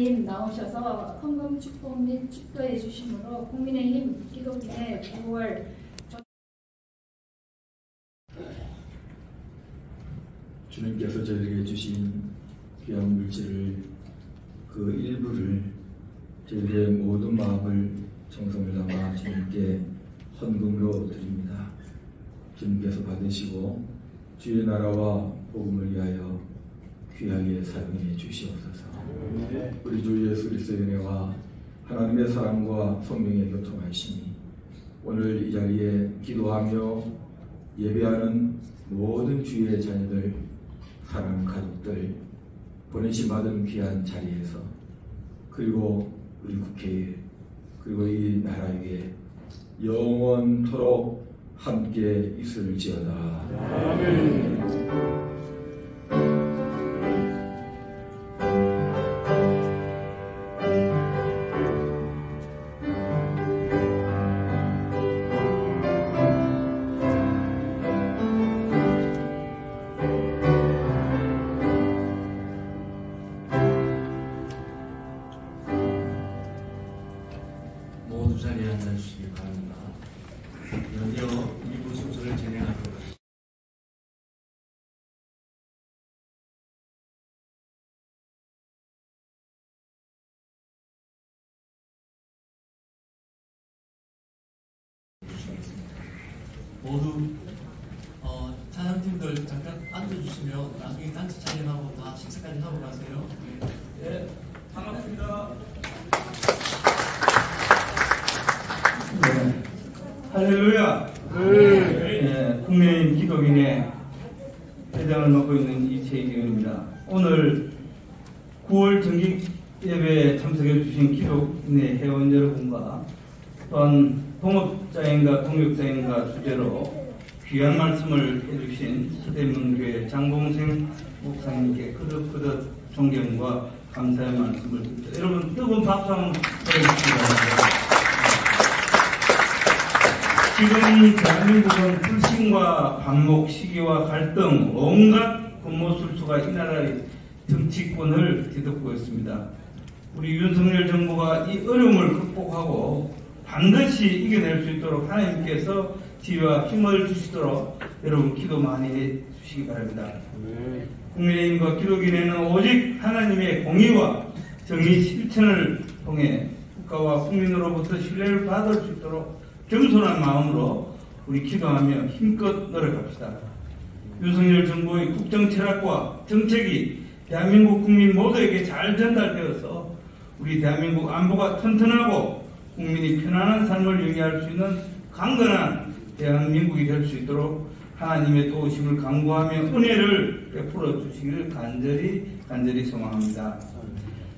장로님 나오셔서 헌금 축복 및 축도해 주심으로 국민의힘 기독인의 9월 주님께서 저희에게 주신 귀한 물질을 그 일부를 저희의 모든 마음을 정성을 담아 주님께 헌금으로 드립니다. 주님께서 받으시고 주의 나라와 복음을 위하여 귀하게 사용해 주시옵소서. 우리 주 예수 그리스도의 은혜와 하나님의 사랑과 성령의 교통하심이 오늘 이 자리에 기도하며 예배하는 모든 주의 자녀들, 사랑하는 가족들, 보내심 받은 귀한 자리에서, 그리고 우리 국회에, 그리고 이 나라 위에 영원토록 함께 있을지어다. 아멘. 모두 자리에 앉아주시기 바랍니다. 연이어 일부 순서를 진행하도록 하겠습니다. 모두 찬양팀들 잠깐 앉아주시면 나중에 단체 촬영하고 다 식사까지 하고 가세요. 네, 반갑습니다. 네. 할렐루야. 네, 국민의힘 기독인의 회장을 맡고 있는 이채희 의원입니다. 오늘 9월 정기 예배에 참석해 주신 기독인의 회원 여러분과 또한 동업자인가 동역자인가 주제로 귀한 말씀을 해주신 서대문교회 장봉생 목사님께 거듭거듭 존경과 감사의 말씀을 드립니다. 여러분 뜨거운 박수 한번 보내주시기 지금 대한민국은 불신과 반목, 시기와 갈등, 온갖 분모술수가 이 나라의 정치권을 뒤덮고 있습니다. 우리 윤석열 정부가 이 어려움을 극복하고 반드시 이겨낼 수 있도록 하나님께서 지혜와 힘을 주시도록 여러분 기도 많이 해주시기 바랍니다. 국민의힘과 기독인에는 오직 하나님의 공의와 정의 실천을 통해 국가와 국민으로부터 신뢰를 받을 수 있도록 겸손한 마음으로 우리 기도하며 힘껏 노력합시다. 윤석열 정부의 국정 철학과 정책이 대한민국 국민 모두에게 잘 전달되어서 우리 대한민국 안보가 튼튼하고 국민이 편안한 삶을 영위할 수 있는 강건한 대한민국이 될 수 있도록 하나님의 도우심을 간구하며 은혜를 베풀어 주시기를 간절히 소망합니다.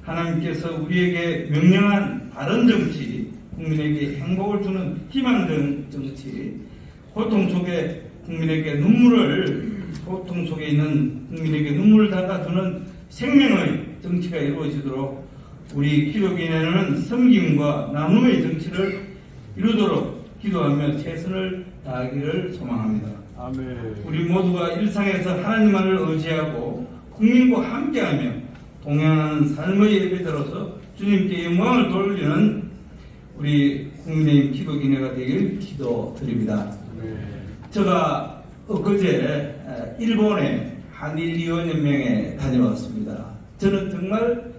하나님께서 우리에게 명령한 바른 정치, 국민에게 행복을 주는 희망 정치, 고통 속에 있는 국민에게 눈물을 닦아주는 생명의 정치가 이루어지도록 우리 기독인에는 섬김과 나눔의 정치를 이루도록 기도하며 최선을 다하기를 소망합니다. 아멘. 우리 모두가 일상에서 하나님만을 의지하고 국민과 함께하며 동행하는 삶의 예배자로서 주님께 영광을 돌리는 우리 국민의힘 기독인회가 되길 기도드립니다. 제가 엊그제 일본의 한일위원연맹에 다녀왔습니다. 저는 정말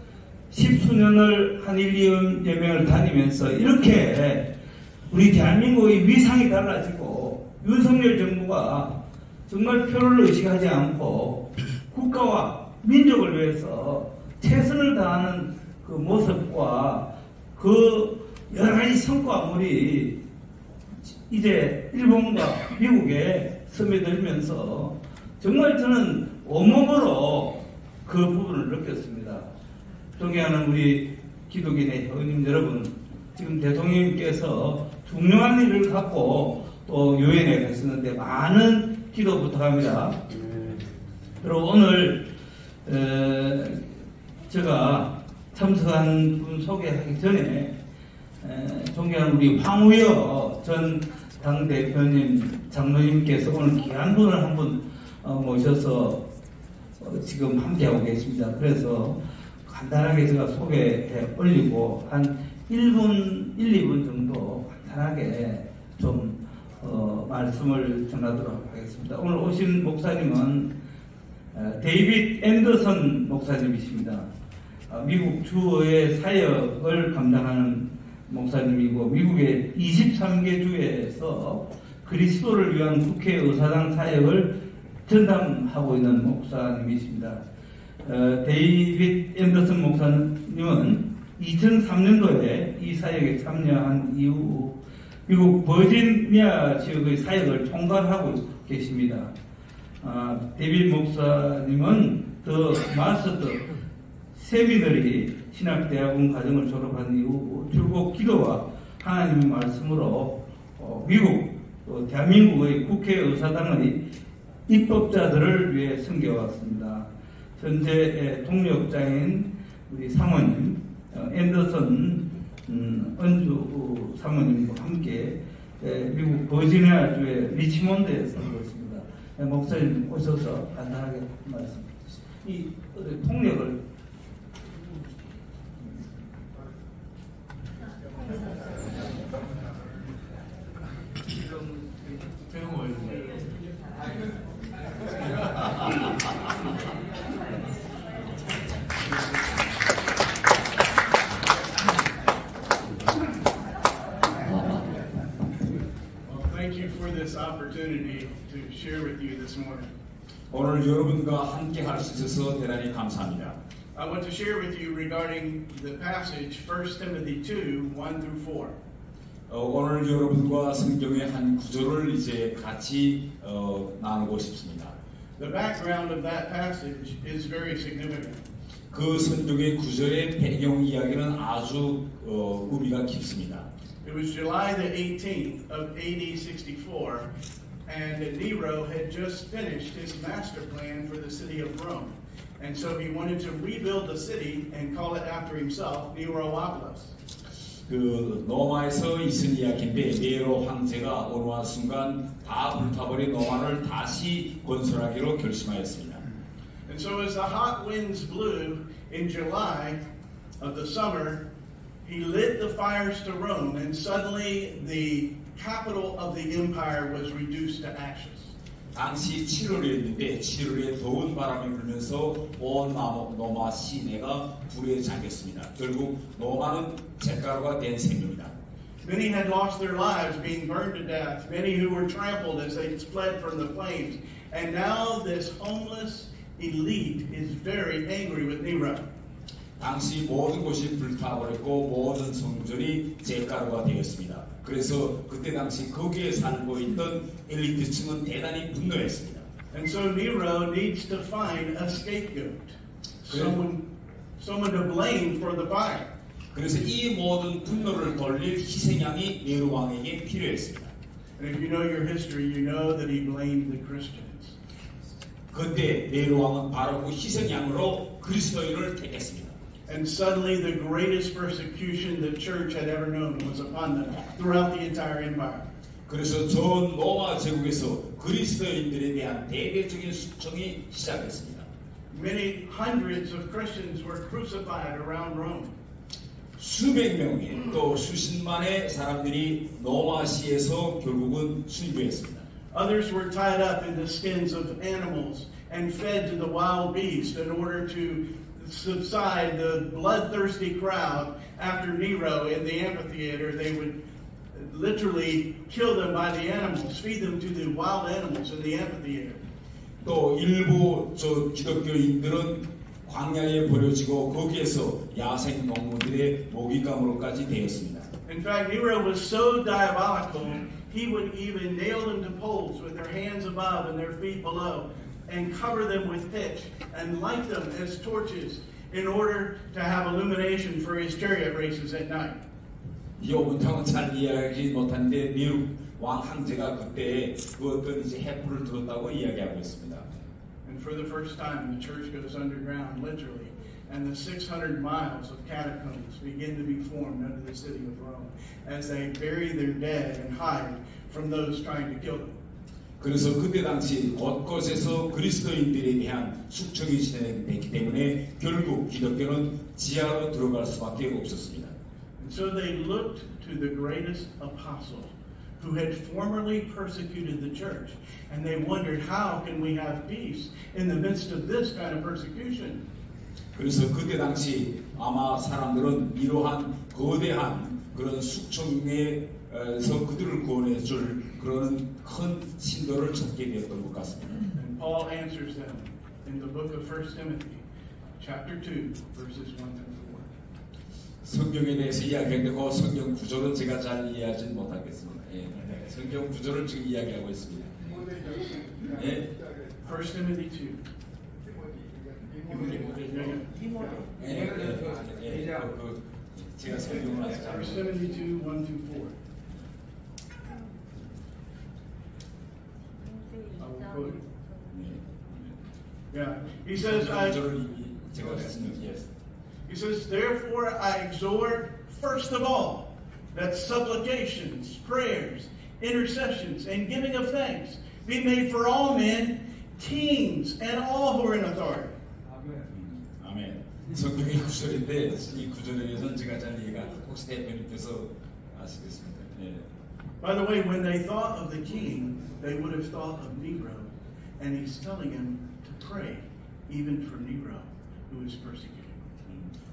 10수년을 한일위원연맹을 다니면서 이렇게 우리 대한민국의 위상이 달라지고 윤석열 정부가 정말 표를 의식하지 않고 국가와 민족을 위해서 최선을 다하는 그 모습과 그 여러 가지 성과물이 이제 일본과 미국에 스며들면서 정말 저는 온몸으로 그 부분을 느꼈습니다. 존경하는 우리 기독인의 회원님 여러분, 지금 대통령님께서 중요한 일을 갖고 또 유엔에 가셨는데 많은 기도 부탁합니다. 그리고 오늘 제가 참석한 분 소개하기 전에 존경하는 우리 황우여 전 당대표님 장로님께서 오늘 귀한 분을 한 분 모셔서 지금 함께하고 계십니다. 그래서 간단하게 제가 소개해 올리고 한 1분, 1, 2분 정도 간단하게 좀 말씀을 전하도록 하겠습니다. 오늘 오신 목사님은 데이빗 앤더슨 목사님이십니다. 미국 주의 사역을 감당하는 목사님이고 미국의 23개 주에서 그리스도를 위한 국회의사당 사역을 전담하고 있는 목사님이십니다. 데이빗 앤더슨 목사님은 2003년도에 이 사역에 참여한 이후 미국 버지니아 지역의 사역을 총괄하고 계십니다. 데이빗 목사님은 더 마스터 세미너리 신학대학원 과정을 졸업한 이후 줄곧 기도와 하나님의 말씀으로 미국 대한민국의 국회의사당의 입법자들을 위해 섬겨왔습니다. 현재 동력자인 우리 사모님 앤더슨 은주 사모님과 함께 미국 버지니아주의 리치몬드에 살고 있습니다. 목사님 오셔서 간단하게 말씀드리겠습니다. 이 통력을 Thank you for this opportunity to share with you this morning. 오늘 여러분과 함께 할 수 있어서 대단히 감사합니다. I want to share with you regarding the passage 1 Timothy 2, 1 through 4. 오늘 여러분과 성경의 한 구절을 이제 같이 나누고 싶습니다. The background of that passage is very significant. 그 성경의 구절의 배경 이야기는 아주 의미가 깊습니다. It was July the 18th of AD 64, and Nero had just finished his master plan for the city of Rome. And so he wanted to rebuild the city and call it after himself, Neropolis. 그 로마에서 있은 이야기인데 네로 황제가 어느 순간 다 불타버린 로마를 다시 건설하기로 결심하였습니다. And so as the hot winds blew in July of the summer, he lit the fires to Rome, and suddenly the capital of the empire was reduced to ashes. 당시 7월이었는데 7월에 더운 바람이 불면서 온 로마 시내가 불에 잠겼습니다. 결국 로마는 잿가루가 된 셈입니다. Many had lost their lives being burned to death. Many who were trampled as they fled from the flames. And now this homeless elite is very angry with Nero. 당시 모든 곳이 불타버렸고 모든 성전이 잿가루가 되었습니다. 그래서 그때 당시 거기에 살고 있던 엘리트층은 대단히 분노했습니다. And so Nero needs to find a scapegoat, someone to blame for the fire. 그래서 이 모든 분노를 돌릴 희생양이 네로 왕에게 필요했습니다. And if you know your history, you know that he blamed the Christians. 그때 네로 왕은 바로 그 희생양으로 그리스도인을 택했습니다. And suddenly the greatest persecution the church had ever known was upon them throughout the entire empire. 그래서 전 로마 제국에서 그리스도인들에 대한 대대적인 숙청이 시작했습니다. Many hundreds of Christians were crucified around Rome. 수백 명의 또 수십만의 사람들이 로마시에서 결국은 순교했습니다. Others were tied up in the skins of animals and fed to the wild beasts in order to subside the bloodthirsty crowd after Nero in the amphitheater. They would literally kill them by the animals, feed them to the wild animals in the amphitheater. 또 일부 기독교인들은 광야에 버려지고 거기에서 야생 동물들의 먹잇감으로까지 되었습니다. In fact, Nero was so diabolical, he would even nail them to poles with their hands above and their feet below, and cover them with pitch and light them as torches in order to have illumination for his chariot races at night. 이 문장은 잘 이해하지 못한데 미국 왕 황제가 그때 그 어떤 이제 해프를 들었다고 이야기하고 있습니다. And for the first time, the church goes underground, literally, and the 600 miles of catacombs begin to be formed under the city of Rome as they bury their dead and hide from those trying to kill them. 그래서 그때 당시 곳곳에서 그리스도인들에 대한 숙청이 진행됐기 때문에 결국 기독교는 지하로 들어갈 수밖에 없었습니다. And so they looked to the greatest apostle who had formerly persecuted the church. And they wondered, how can we have peace in the midst of this kind of persecution? 그래서 그때 당시 아마 사람들은 이러한 거대한 그런 숙청에서 그들을 구원해 줄 그런 큰 신도를 찾게 되었던 것 같습니다. And Paul answers them in the book of 1 Timothy, chapter 2, verses 1 through 4. 성경에 대해서 이야기하는데 그 성경 구조는 제가 잘 이해하지 못하겠습니다. 예, 성경 구조를 지금 이야기하고 있습니다. 예? 1 Timothy 2. 제가 설명을 하지 1 Timothy 2, 1 through 4. I will quote it. Yeah. He says, He says, therefore I exhort, first of all, that supplications, prayers, intercessions, and giving of thanks be made for all men, kings, and all who are in authority. 아멘. 성경의 구절인데 이 구절에 대해서는 제가 잘 이해가 혹시 대표님께서 아시겠습니까? 예. By the way, when they thought of the king, they would have thought of Nero, and he's telling him to pray, even for Nero, who is persecuted.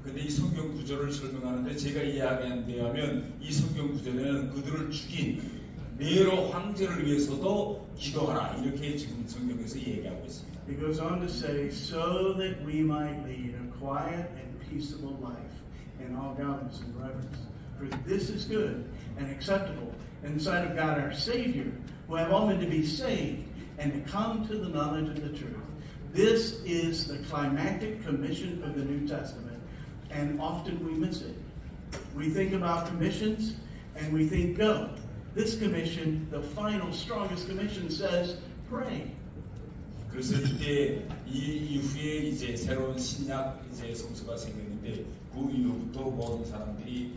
근데 이 성경 구절을 설명하는데 제가 이야기한 데 하면 이 성경 구절에는 그들을 죽인 네로 황제를 위해서도 기도하라 이렇게 지금 성경에서 얘기하고 있습니다. He goes on to say, so that we might lead a quiet and peaceable life in all godliness and reverence. For this is good and acceptable in the sight of God our Savior, who have all men to be saved and to come to the knowledge of the truth. This is the climactic commission of the New Testament. And often we miss it. We think about commissions and we think go. This commission, the final, strongest commission says pray. 그래서 이때 이 이후에 이제 새로운 신약 이제 성서가 생겼는데 그 이후부터 모든 사람들이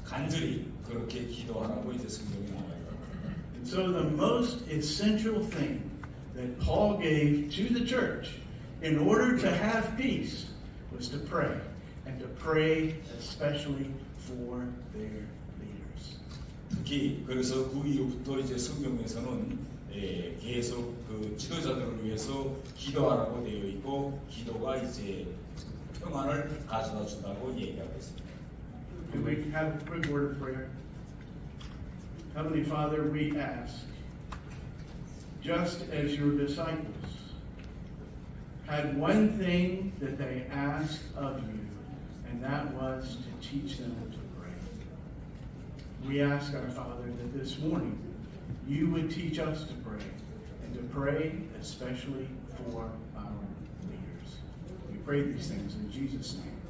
간절히 그렇게 기도하라고 이제 성경에 나와 있다. So the most essential thing that Paul gave to the church in order to have peace was to pray, and to pray especially for their leaders. 특히 그래서 그 이후부터 이제 성경에서는 계속 그 지도자들을 위해서 기도하라고 되어 있고 기도가 이제 평안을 가져다 준다고 얘기하고 있습니다. Can we have a quick word of prayer? Heavenly Father, we ask, just as your disciples had one thing that they asked of you, and that was to teach them to pray. We ask, our Father, that this morning you would teach us to pray, and to pray especially for our leaders. We pray these things in Jesus' name.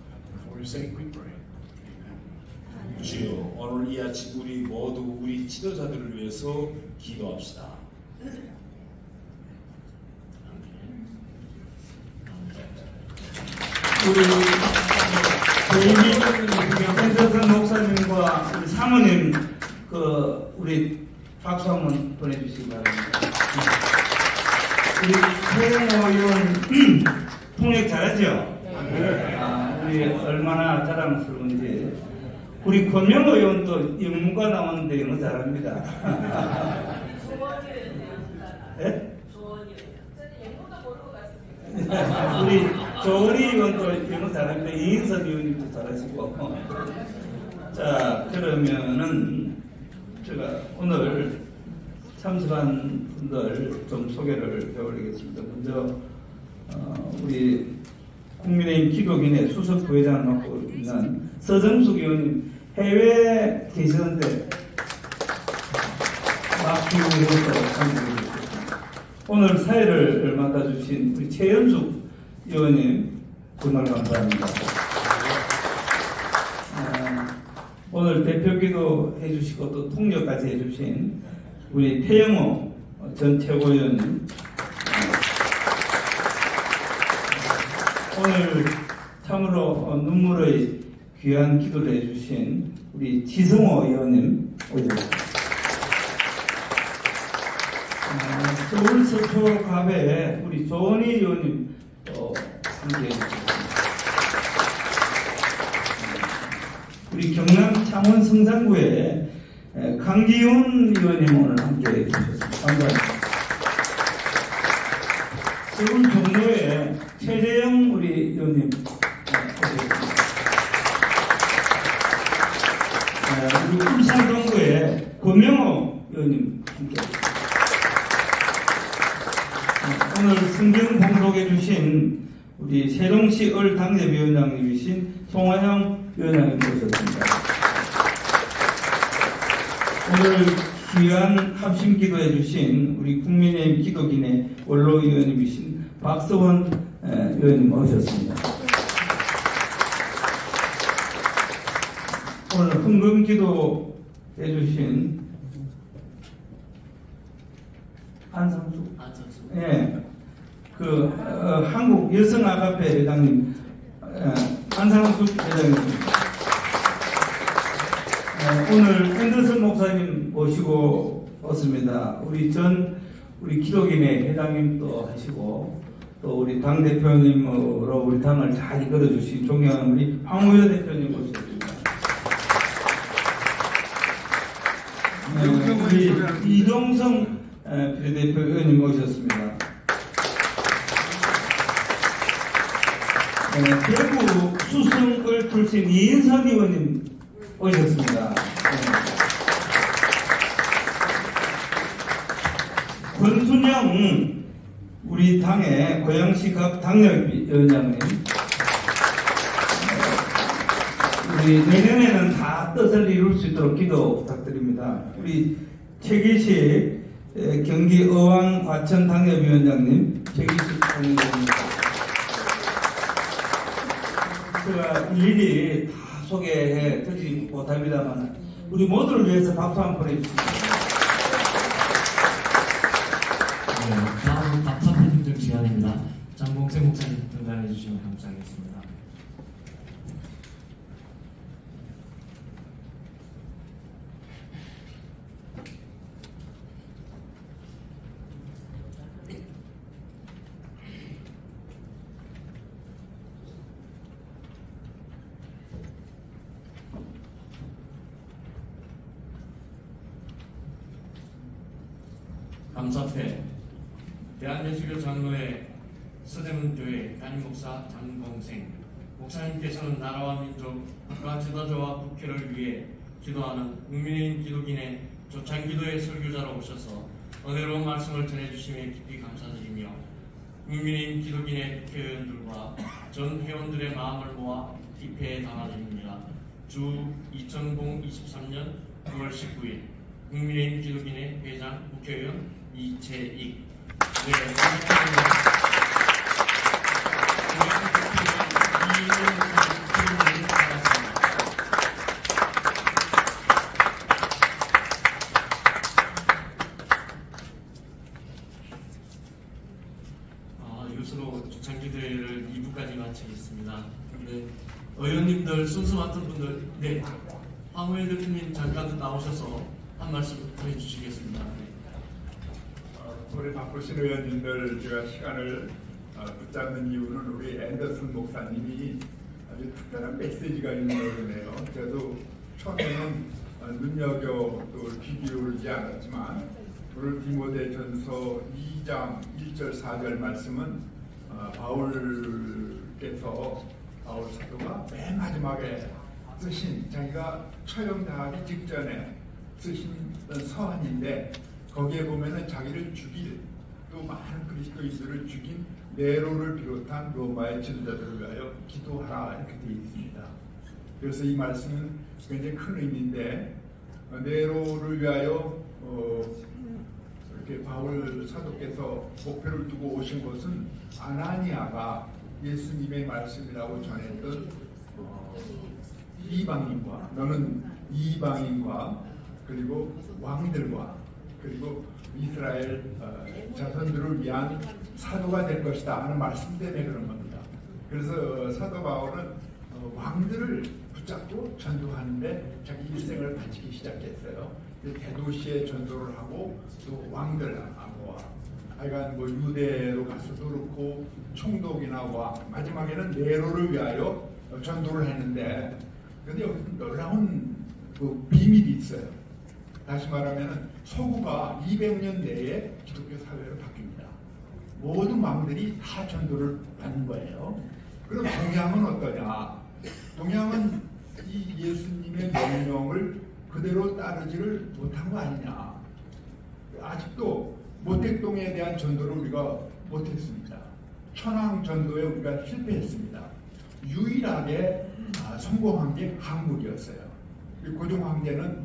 For his sake we pray. Amen. 주여, 오늘 이 아침 우리 모두 우리 지도자들을 위해서 기도합시다. 우리 henderson 목사님과 우리 사모님 우리 박수 한번 보내주시기 바랍니다. 우리 최영호 의원 통역 잘하죠? 우리 얼마나 자랑스러운지. 우리 권명호 의원도 영문과 나오는데 영어 잘합니다. 네? 우리 조은희 의원도 영어 잘합니다. 이인석 의원님도 잘하시고. 자, 그러면은 제가 오늘 참석한 분들 좀 소개를 해드리겠습니다. 먼저 우리 국민의힘 기독인의 수석 부회장을 맡고 있는 서정숙 의원님 해외에 계시는데 막히고 해서 참석해주셨습니다. 오늘 사회를 맡아주신 우리 최연숙 의원님 정말 감사합니다. 오늘 대표기도 해주시고 또 통역까지 해주신 우리 태영호 전 최고위원님, 오늘 참으로 눈물의 귀한 기도를 해주신 우리 지성호 의원님 오셨습니다. 서울 서초갑에 우리 조원희 의원님 또 함께 해주셨습니다. 우리 경남 창원 성산구에 강기훈 의원님 오늘 함께 해주셨습니다. 감사합니다. 서울 종로에 최재영 우리 의원님 오셨습니다. 우리 울산 동구에 권명호 의원님 함께 오늘 성경 봉독해 주신 우리 세종시 을 당협위원장님이신 송화영 위원장님 모셨습니다. 오늘 귀한 합심 기도해 주신 우리 국민의힘 기도기내 원로 의원님이신 박서원 의원님 오셨습니다. 오늘 헌금 기도 해주신 안상수, 예, 한국 여성아가페 회장님, 안상수 회장님입니다. 오늘 앤더슨 목사님 모시고 왔습니다. 우리 기독인의 회장님도 하시고, 또 우리 당대표님으로 우리 당을 잘 이끌어주신 존경하는 우리 황우여 대표님 모셨습니다. 우리 이동성 비례대표 의원님 오셨습니다. 대구 수성을 출신 이인선 의원님 오셨습니다. 권순영 우리 당의 고양시 각 당협위원장님, 우리 내년에는 다 뜻을 이룰 수 있도록 기도 부탁드립니다. 우리 최기식 경기 어왕 과천 당협위원장님, 최기식 당협위원장님, 제가 일일이 다 소개해 드리지 못합니다만 우리 모두를 위해서 박수 한번 보내주십시오. 네, 다음 답답한 힘들 시간입니다. 장봉세 목사님 등단해 주시면 감사하겠습니다. 감사패 대한예수교 장로회 서대문교회 담임목사 장봉생 목사님께서는 나라와 민족, 국가 지도자와 국회를 위해 기도하는 국민의힘 기독인의 조창기도의 설교자로 오셔서 은혜로운 말씀을 전해주심에 깊이 감사드리며 국민의힘 기독인의 국회의원들과 전 회원들의 마음을 모아 기폐에 담아드립니다. 주 2023년 9월 19일 국민의힘 기독인의 회장 국회의원 이채익. 네, 이것으로 조창기도회를 2부까지 마치겠습니다. 네, 의원님들 순서 맡은 분들, 네, 황우일 대표님 잠깐 나오셔서 한 말씀 해주시겠습니다. 네. 우리 바쁘신 의원님들 제가 시간을 붙잡는 이유는 우리 앤더슨 목사님이 아주 특별한 메시지가 있는 거네요. 저도 처음에는 눈여겨 귀 기울이지 않았지만 오늘 디모데전서 2장 1절 4절 말씀은 바울 사도가 맨 마지막에 쓰신 자기가 처형당하기 직전에 쓰신 서한인데 거기에 보면은 자기를 죽일 또 많은 그리스도인들을 죽인 네로를 비롯한 로마의 지도자들을 위하여 기도하라 이렇게 되어 있습니다. 그래서 이 말씀은 굉장히 큰 의미인데 네로를 위하여 이렇게 바울 사도께서 목표를 두고 오신 것은 아나니아가 예수님의 말씀이라고 전했던 이방인과 너는 이방인과 그리고 왕들과 그리고 이스라엘 자손들을 위한 사도가 될 것이다 하는 말씀 때문에 그런 겁니다. 그래서 사도 바울은 왕들을 붙잡고 전도하는데 자기 일생을 바치기 시작했어요. 대도시에 전도를 하고 또 왕들하고 하여간 뭐 유대로 가서도 그렇고 총독이나 왕 마지막에는 네로를 위하여 전도를 했는데 근데 여기서 놀라운 그 비밀이 있어요. 다시 말하면 서구가 200년 내에 기독교 사회로 바뀝니다. 모든 왕들이 다 전도를 받는 거예요. 그럼 동양은 어떠냐? 동양은 이 예수님의 명령을 그대로 따르지를 못한 거 아니냐? 아직도 모택동에 대한 전도를 우리가 못했습니다. 천황 전도에 우리가 실패했습니다. 유일하게 성공한 게 한국이었어요. 고종 황제는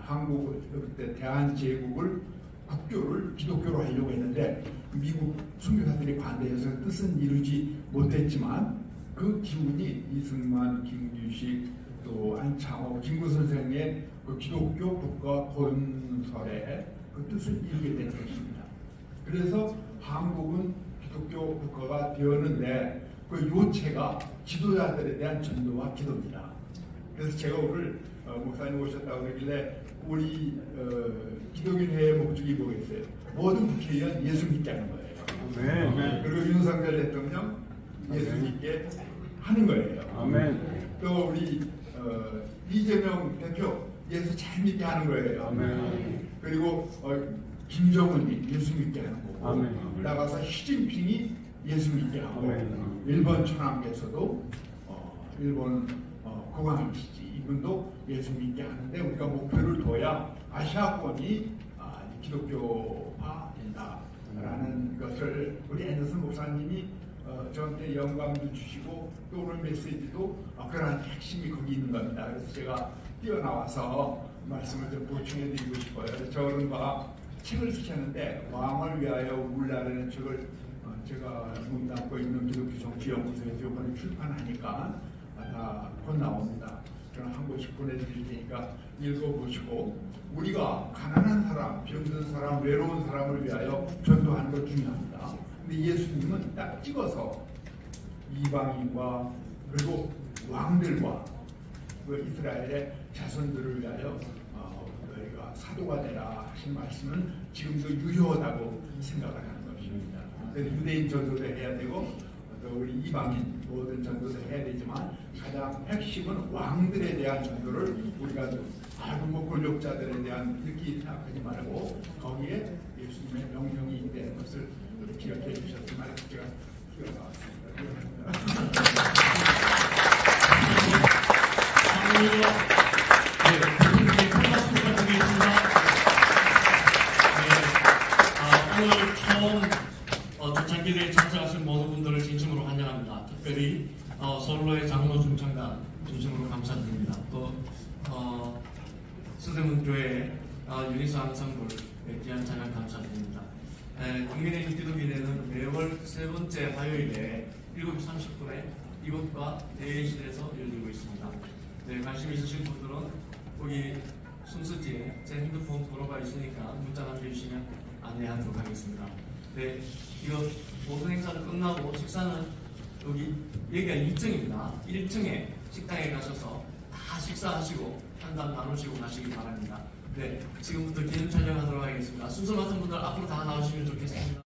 한국 그때 대한제국을 국교를 기독교로 하려고 했는데 미국 선교사들이 반대해서 뜻은 이루지 못했지만 그 기운이 이승만, 김규식, 또 안창호, 김구 선생의 그 기독교 국가 건설에 그 뜻을 이루게 된 것입니다. 그래서 한국은 기독교 국가가 되었는데 그 요체가 지도자들에 대한 전도와 기도입니다. 그래서 제가 오늘 목사님 오셨다고 그러길래 우리 기독인회의 목적이 뭐겠어요? 모든 국회의원 예수 믿게 하는 거예요. 아멘. 그리고 윤석열 대통령 예수 믿게 하는 거예요. 아멘. 또 우리 이재명 대표 예수 잘 믿게 하는 거예요. 아멘. 그리고 김정은이 예수 믿게 하는 거고 아멘. 나가서 시진핑이 예수 믿게 하고 아멘. 일본 천황께서도 일본 공황이시지 이분도 예수 믿게 하는데 우리가 목표를 둬야 아시아권이 기독교화 된다라는 것을 우리 앤더슨 목사님이 저한테 영감도 주시고 또 오늘 메시지도 그런 핵심이 거기 있는 겁니다. 그래서 제가 뛰어나와서 말씀을 좀 보충해 드리고 싶어요. 저는 책을 쓰셨는데 왕을 위하여 울라라는 책을 제가 문담고 있는 기독교 정치연구소에서 이번에 출판하니까 다 곧 나옵니다. 저는 한 권씩 보내드릴 테니까 읽어보시고 우리가 가난한 사람, 병든 사람, 외로운 사람을 위하여 전도하는 것 중요합니다. 근데 예수님은 딱 찍어서 이방인과 그리고 왕들과 그 이스라엘의 자손들을 위하여 너희가 사도가 되라 하신 말씀은 지금도 유효하다고 생각을 하는 것입니다. 유대인 전도도 해야 되고 또 우리 이방인 모든 전도도 해야 되지만 가장 핵심은 왕들에 대한 전도를 우리가 뭐 권력자들에 대한 이렇게 생각하지 말고 거기에 예수님의 명령이 있다는 것을 기억해 주셨으면 제가 오늘 처음 초창기대에 참석하신 모든 분들을 진심으로 환영합니다. 특별히 서울로의 장로 중창단 진심으로 감사드립니다. 또 서대문교회 유니스 앙상블 귀한 찬양 감사드립니다. 국민의 기독교회는 매월 세 번째 화요일에 7시 30분에 이곳과 대회실에서 열리고 있습니다. 네, 관심 있으신 분들은 거기 순서지에 제 핸드폰 번호가 있으니까 문자 남겨주시면 안내하도록 하겠습니다. 네, 이거 모든 행사는 끝나고 식사는 여기가 2층입니다. 1층에 식당에 가셔서 다 식사하시고 한담 나누시고 가시기 바랍니다. 네, 지금부터 기념 촬영하도록 하겠습니다. 순서 맡은 분들 앞으로 다 나오시면 좋겠습니다.